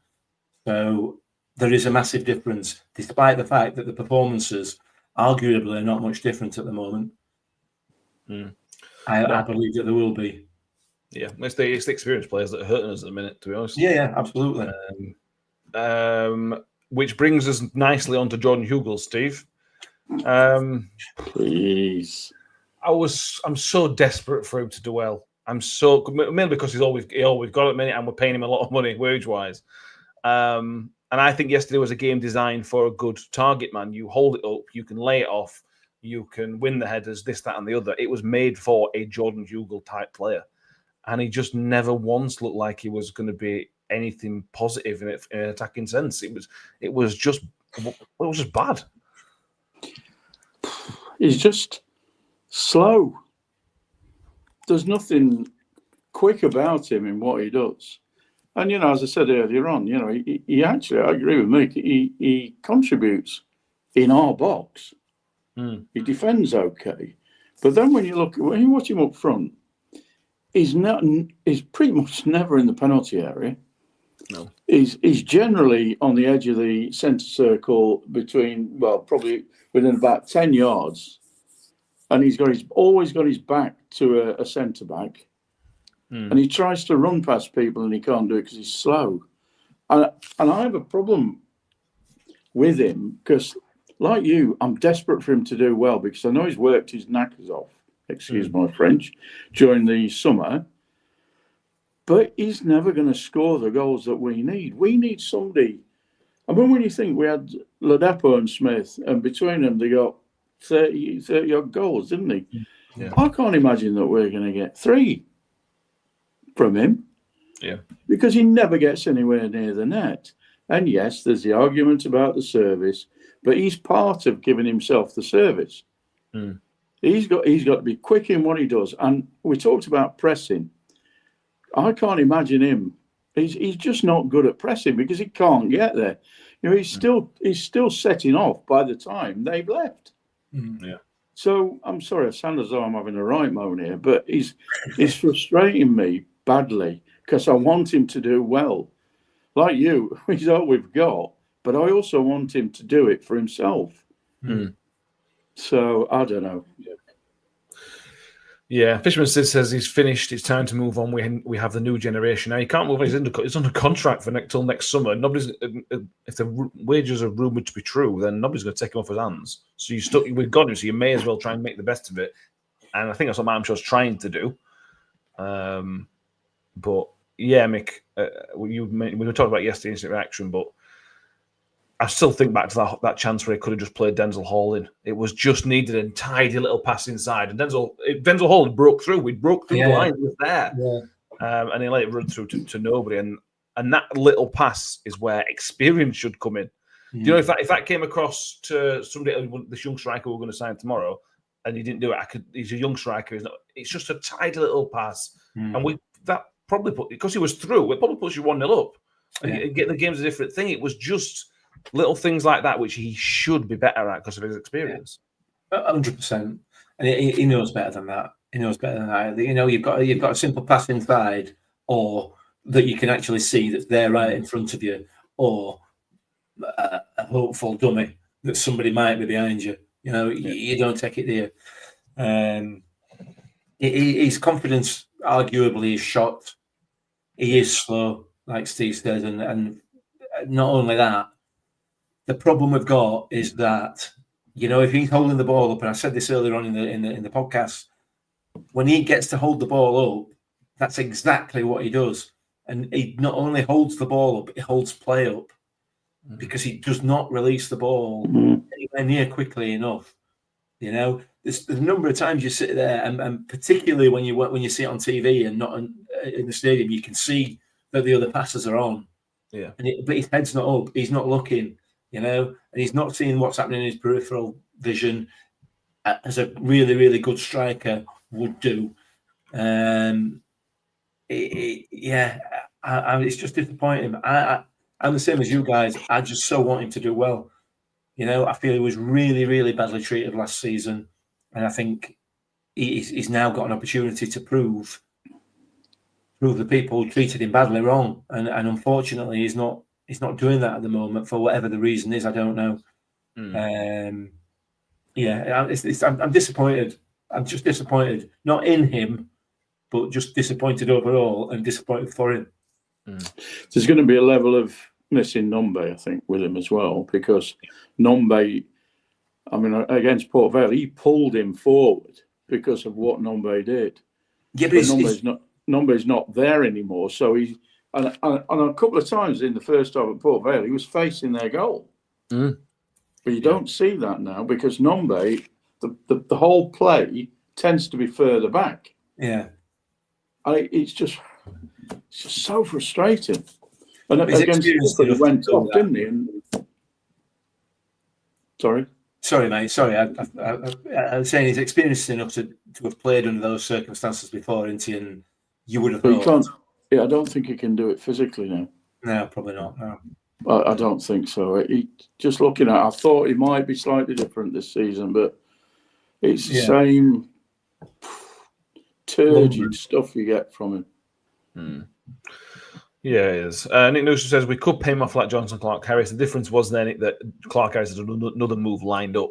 So there is a massive difference, despite the fact that the performances, arguably, are not much different at the moment. I believe that there will be. Yeah, it's the experienced players that are hurting us at the minute, to be honest. Yeah, absolutely. Which brings us nicely onto Jordan Hugill, Steve. Please. I'm so desperate for him to do well. Mainly because he always got at minute, and we're paying him a lot of money wage-wise. And I think yesterday was a game designed for a good target man. You hold it up, you can lay it off, you can win the headers, this, that, and the other. It was made for a Jordan Hugill type player, and he just never once looked like he was going to be anything positive in an attacking sense. It was just bad. He's just slow. There's nothing quick about him in what he does. And, as I said earlier on, he actually, I agree with Mick, he contributes in our box. He defends okay. But then when you watch him up front, he's pretty much never in the penalty area. No. He's generally on the edge of the centre circle probably within about 10 yards. And he's always got his back to a centre back. And he tries to run past people and he can't do it because he's slow. And I have a problem with him because, like you, I'm desperate for him to do well because I know he's worked his knackers off, excuse my French, during the summer. But he's never going to score the goals that we need. We need somebody. I mean, when you think we had Ladapo and Smith, and between them they got 30-odd goals, didn't they? Yeah. I can't imagine that we're going to get 3 from him. Yeah. Because he never gets anywhere near the net. And yes, there's the argument about the service, but he's part of giving himself the service. He's got to be quick in what he does. And we talked about pressing. I can't imagine him. He's just not good at pressing because he can't get there. He's still setting off by the time they've left. Yeah. So I'm sorry, I sound as though I'm having a right moan here, but he's frustrating me badly because I want him to do well. Like you, he's all we've got, but I also want him to do it for himself. So I don't know. Yeah, Fisherman Sid says he's finished. It's time to move on. We have the new generation now. He can't move on. He's under contract for till next summer. Nobody's if the wages are rumored to be true, then nobody's going to take him off his hands. So we've got him. So you may as well try and make the best of it. And I think that's what Matt Shaw's trying to do. But yeah, Mick, we were talking about yesterday's reaction, but I still think back to that chance where he could have just played Denzel Hall in. It was just needed a tidy little pass inside, and Denzel Hall broke through. We broke through the line. It was there, and he let it run through to nobody. And that little pass is where experience should come in. Do you know if that came across to somebody, this young striker we're going to sign tomorrow, and he didn't do it? He's a young striker. It's just a tidy little pass, and that probably because he was through. It probably puts you 1-0 up. And getting the game's a different thing. It was just little things like that which he should be better at because of his experience. 100%, and he knows better than that. You've got a simple pass inside, or that you can actually see that's there right in front of you, or a hopeful dummy that somebody might be behind you. You don't take it there. His confidence arguably is shot. He is slow, like Steve says, and not only that. The problem we've got is that, if he's holding the ball up, and I said this earlier on in the podcast, when he gets to hold the ball up, that's exactly what he does. And he not only holds the ball up, he holds play up because he does not release the ball anywhere near quickly enough. There's a number of times you sit there, and particularly when you see it on TV and not in the stadium, you can see that the other passes are on. Yeah. But his head's not up. He's not looking. And he's not seeing what's happening in his peripheral vision as a really, really good striker would do. It's just disappointing. I'm the same as you guys. I just so want him to do well. I feel he was really, really badly treated last season, and I think he's now got an opportunity to prove the people who treated him badly wrong, and unfortunately, he's not doing that at the moment for whatever the reason is. I don't know. I'm disappointed. I'm just disappointed, not in him, but just disappointed overall and disappointed for him. There's going to be a level of missing Nombe, I think, with him as well, because Nombe, against Port Vale, he pulled him forward because of what Nombe did. Yeah, but Nombe's not there anymore, so he's. And a couple of times in the first half at Port Vale, he was facing their goal. But you don't see that now because Nombe, the whole play tends to be further back. Yeah. It's just so frustrating. And He's against experienced Liverpool, he enough went to do off, that. didn't he? And, sorry. Sorry, mate. Sorry, I was saying he's experienced enough to have played under those circumstances before, isn't he? And you would have But he thought. can't. Yeah, I don't think he can do it physically now. No, probably not. No. I don't think so. Just looking at, I thought he might be slightly different this season, but it's the same turgid stuff you get from him. Yeah, it is. Nick Newsom says we could pay him off like Johnson Clark Harris. The difference was then that Clark Harris had another move lined up.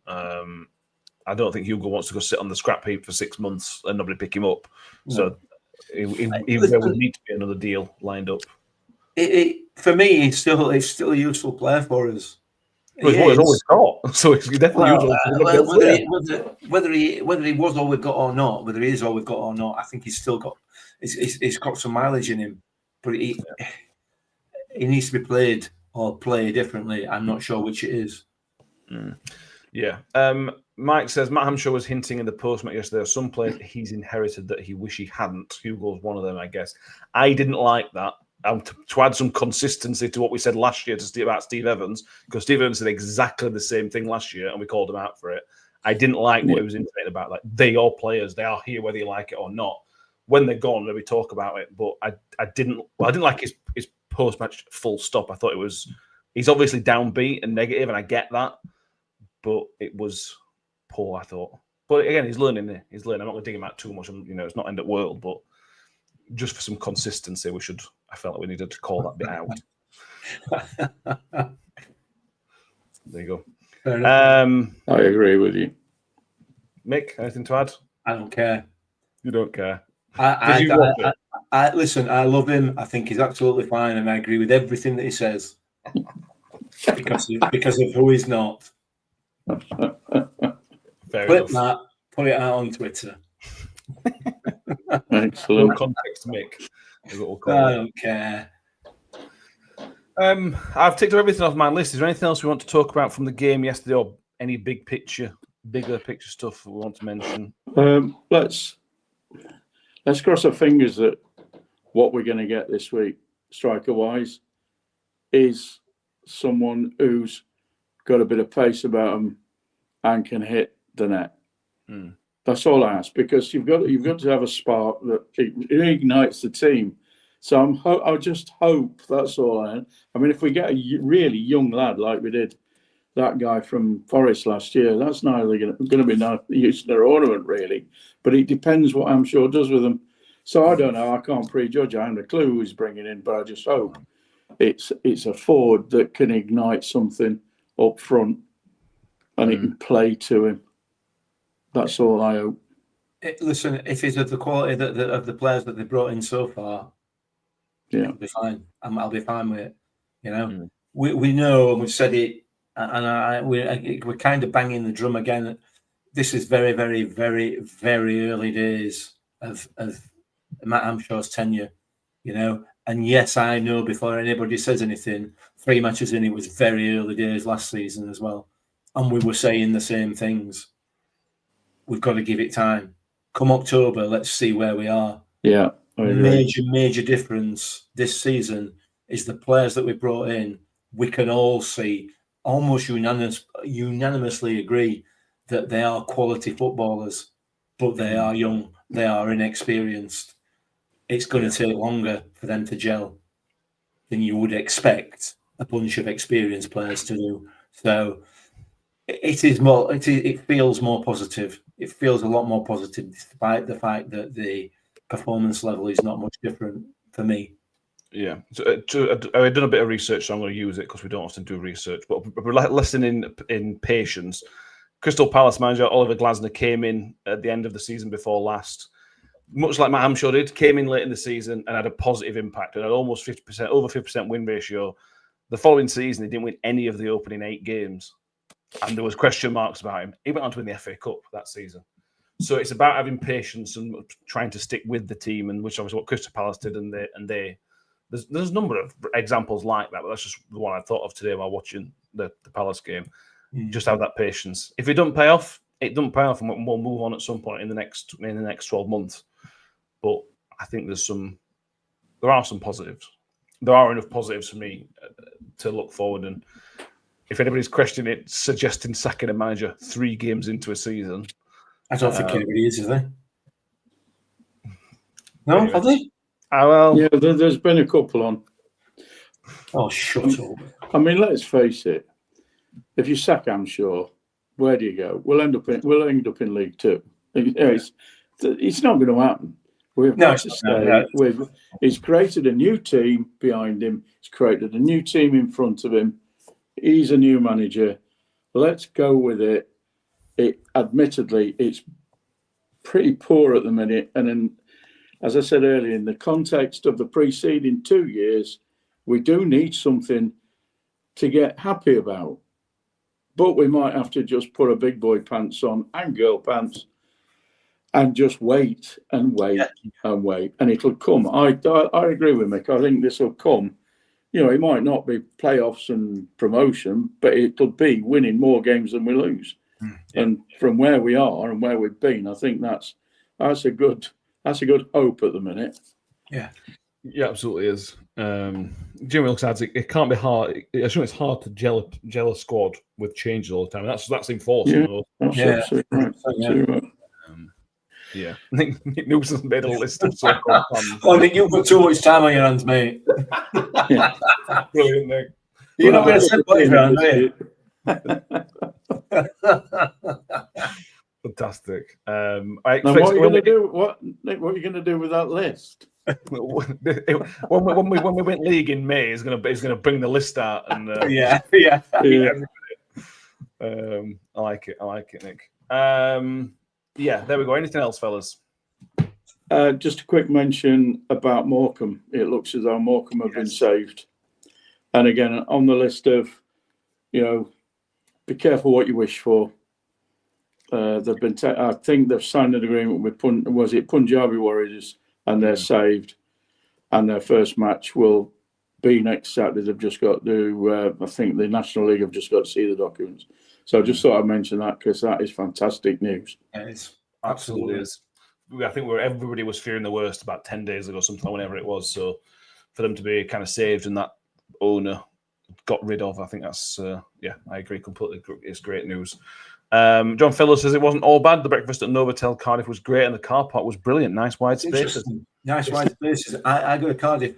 I don't think Hugill wants to go sit on the scrap heap for 6 months and nobody pick him up. No. So there would need to be another deal lined up. For me, it's still a useful player for us. Well, it's what he's always got, so it's definitely useful. Whether he was all we've got or not, whether he is all we've got or not, I think he's still got he's got some mileage in him. But he needs to be played or play differently. I'm not sure which it is. Yeah. Mike says Matt Hampshire was hinting in the post-match yesterday. Some players he's inherited that he wish he hadn't. Hugill's one of them, I guess. I didn't like that. To add some consistency to what we said last year about Steve Evans, because Steve Evans said exactly the same thing last year and we called him out for it. I didn't like what he was intimating about. Like, they are players. They are here whether you like it or not. When they're gone, maybe talk about it. But I didn't like his post-match full stop. I thought he's obviously downbeat and negative, and I get that. But it was poor, I thought. But again, he's learning. I'm not going to dig him out too much. It's not end of world, but just for some consistency, I felt like we needed to call that bit out. There you go. I agree with you. Mick, anything to add? I don't care. You don't care. Listen, I love him. I think he's absolutely fine, and I agree with everything that he says because of who he's not. Clip that, put it out on Twitter. Excellent. No context, Mick. I don't care. I've ticked everything off my list. Is there anything else we want to talk about from the game yesterday, or any bigger picture stuff we want to mention? Let's cross our fingers that what we're going to get this week, striker-wise, is someone who's got a bit of pace about them and can hit the net. That's all I ask, because you've got to have a spark that ignites the team. So I just hope that's all I am. I mean, if we get a really young lad like we did that guy from Forest last year, that's neither going to be no use in their ornament, really. But it depends what I'm sure does with them. So I don't know. I can't prejudge. I haven't a clue who he's bringing in, but I just hope it's a forward that can ignite something up front and it can play to him. That's all I hope. Listen, if it's of the quality of the players that they brought in so far, it'll be fine. I'll be fine with it. We know, and we've said it, and we're kind of banging the drum again. This is very, very, very, very early days of Matt Hampshire's tenure, And yes, I know before anybody says anything, 3 matches in, it was very early days last season as well. And we were saying the same things. We've got to give it time. Come October, let's see where we are. Yeah. Major difference this season is the players that we brought in. We can all see, almost unanimously agree that they are quality footballers, but they are young, they are inexperienced. It's going to take longer for them to gel than you would expect a bunch of experienced players to do. So it feels more positive. It feels a lot more positive, despite the fact that the performance level is not much different for me. Yeah, I've done a bit of research, so I'm going to use it because we don't often do research. But listening in patience, Crystal Palace manager Oliver Glasner came in at the end of the season before last, much like Matt Hampshire did, came in late in the season and had a positive impact and had almost 50%, over 50% win ratio. The following season, he didn't win any of the opening 8 games, and there was question marks about him. He went on to win the FA Cup that season. So it's about having patience and trying to stick with the team, and which obviously what Crystal Palace did, and they. There's a number of examples like that, but that's just the one I thought of today while watching the Palace game. Just have that patience. If it doesn't pay off, it doesn't pay off, and we'll move on at some point in the next 12 months. But I think there are some positives. There are enough positives for me to look forward. And if anybody's questioning it, suggesting sacking a manager 3 games into a season, I don't think anybody is there? No, anyway. are they? Well, Yeah, there's been a couple on. Oh, shut up. I mean, let's face it. If you sack Amshaw, where do you go? We'll end up in League Two. It's not going to happen. We've got to stay. He's created a new team behind him. He's created a new team in front of him. He's a new manager. Let's go with it. Admittedly, it's pretty poor at the minute. And then, as I said earlier, in the context of the preceding 2 years, we do need something to get happy about. But we might have to just put a big boy pants on and girl pants and just wait and wait and wait. And it'll come. I agree with Mick. I think this will come. You know, it might not be playoffs and promotion, but it'll be winning more games than we lose. And from where we are and where we've been, I think that's a good hope at the minute. Yeah, absolutely is. Jimmy looks at it can't be hard. I assume it's hard to gel a squad with changes all the time. That's enforced. Absolutely right. Yeah, I think Nick Newson's made a list of so-called plans. I think you've got too much time on your hands, mate. Brilliant, Nick. You're not going to send boys around, are you? Fantastic. What are you going to do? What are you going to do with that list? when we went league in May, he's going to bring the list out and yeah. I like it, Nick. Yeah, there we go. Anything else, fellas? Just a quick mention about Morecambe. It looks as though Morecambe have been saved. And again, on the list of, be careful what you wish for. They've been. I think they've signed an agreement with Punjabi Warriors, and they're saved. And their first match will be next Saturday. They've just got to. I think the National League have just got to see the documents. So I just thought I'd mention that because that is fantastic news. It is. Absolutely is. I think everybody was fearing the worst about 10 days ago, sometime, whenever it was. So for them to be kind of saved and that owner got rid of, I think that's, I agree completely. It's great news. John Fellow says it wasn't all bad. The breakfast at Novotel Cardiff was great and the car park was brilliant. Nice wide spaces. Nice wide spaces. I go to Cardiff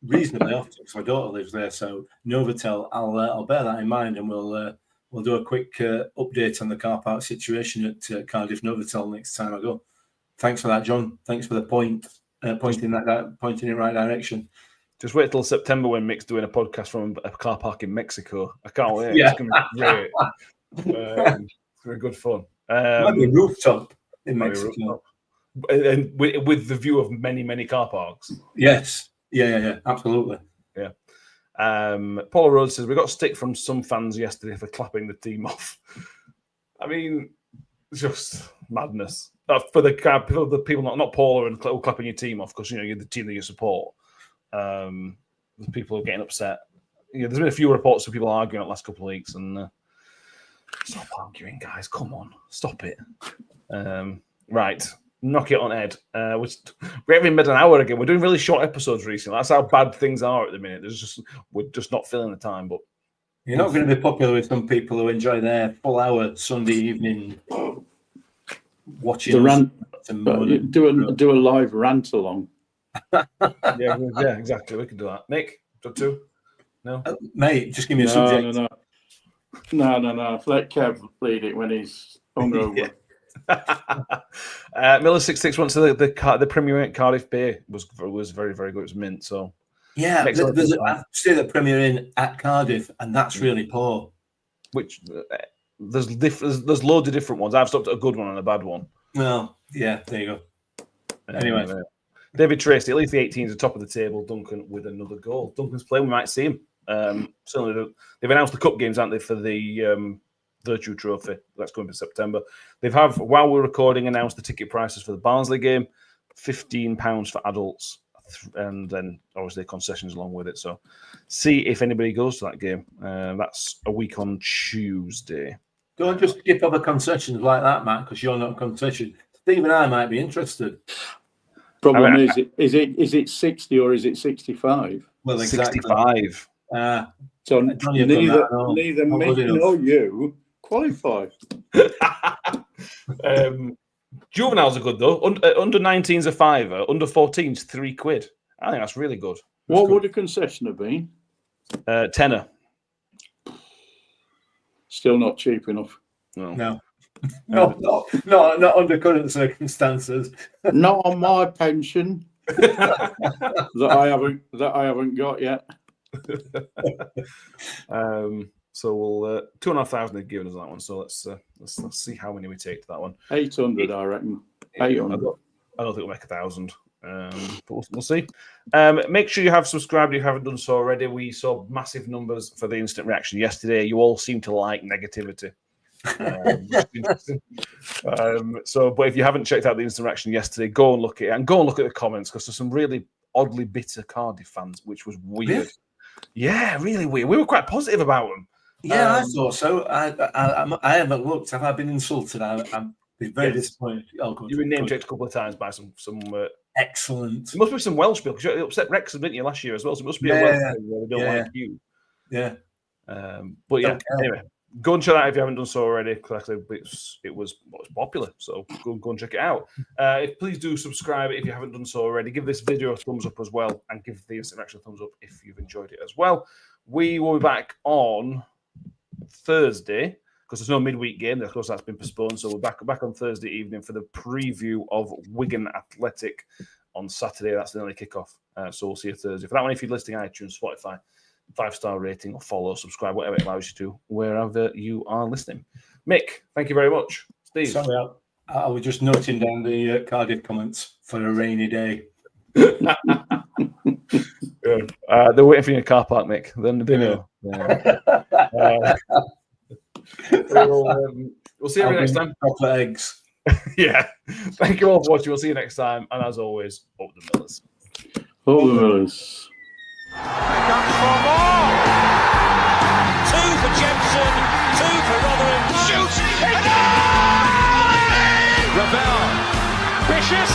reasonably often because my daughter lives there. So Novotel, I'll bear that in mind and we'll do a quick update on the car park situation at Cardiff Novotel next time I go. Thanks for that, John. Thanks for the pointing in the right direction. Just wait till September when Mick's doing a podcast from a car park in Mexico. I can't wait. Yeah. It's going to be great. It's going to be good fun. Might be a rooftop in Mexico. And with the view of many, many car parks. Yes. Yeah. Absolutely. Yeah. Paula Rhodes says we got stick from some fans yesterday for clapping the team off. I mean, just madness for the people not Paula and clapping your team off because you're the team that you support. The people are getting upset. There's been a few reports of people arguing the last couple of weeks, and stop arguing, guys. Come on, stop it. Right. Knock it on Ed. We're having mid an hour again. We're doing really short episodes recently. That's how bad things are at the minute. We're just not filling the time. But you're not going to be popular with some people who enjoy their full hour Sunday evening watching the rant. And do a live rant along. yeah, exactly. We can do that. Nick, +2? No, mate. Just give me a subject. No. Let Kev lead it when he's hungover. Miller 66 wants to the Premier Inn at Cardiff Bay was very, very good. It was mint. So yeah, I stayed at Premier Inn at Cardiff, and that's really poor. Which there's loads of different ones. I've stopped at a good one and a bad one. Well, yeah, there you go. Anyway, David Tracy, at least the 18s are top of the table. Duncan with another goal. Duncan's playing. We might see him. Certainly, they've announced the cup games, haven't they, for the Virtue Trophy. That's going to September. While we're recording, announced the ticket prices for the Barnsley game, £15 for adults, and then obviously concessions along with it. So, see if anybody goes to that game. That's a week on Tuesday. Don't just skip over concessions like that, Matt, because you're not a concession. Steve and I might be interested. Problem is it 60 or is it 65? Well, exactly. 65. So neither me nor you qualify. Juveniles are good though. Under 19's a £5, under 14's £3. I think that's really good. What would a concession have been? Tenner. Still not cheap enough. No. Not under current circumstances. Not on my pension that I haven't got yet. So we'll 2,500 have given us that one. So let's see how many we take to that one. 800, I reckon. 800. I don't think we'll make 1,000. But we'll see. Make sure you have subscribed if you haven't done so already. We saw massive numbers for the instant reaction yesterday. You all seem to like negativity. But if you haven't checked out the instant reaction yesterday, go and look at it and go and look at the comments because there's some really oddly bitter Cardiff fans, which was weird. Really? Yeah, really weird. We were quite positive about them. Yeah, I thought so. I haven't looked. Have I been insulted? I'm very disappointed. Oh, good. You've been name checked a couple of times by some excellent. It must be some Welsh people because you upset Wrexham, didn't you, last year as well? So it must be a Welsh thing where they don't like you. Yeah. But yeah, anyway, go and check that out if you haven't done so already. Because it was popular, so go and check it out. Please do subscribe if you haven't done so already. Give this video a thumbs up as well, and give the instant reaction a thumbs up if you've enjoyed it as well. We will be back on Thursday because there's no midweek game. Of course, that's been postponed. So we're back on Thursday evening for the preview of Wigan Athletic on Saturday. That's the early kickoff. So we'll see you Thursday. For that one, if you're listening iTunes, Spotify, 5-star rating or follow, subscribe, whatever it allows you to, wherever you are listening. Mick, thank you very much. Steve. Sorry, I was just noting down the Cardiff comments for a rainy day. They're waiting for you in a car park, Mick. Then they know. We'll see you next time. Chocolate eggs. Yeah. Thank you all for watching. We'll see you next time. And as always, up the Millers. Up the Millers. Comes for more. 2 for Jensen, 2 for Rotherham. Shoots. Ravel. Vicious.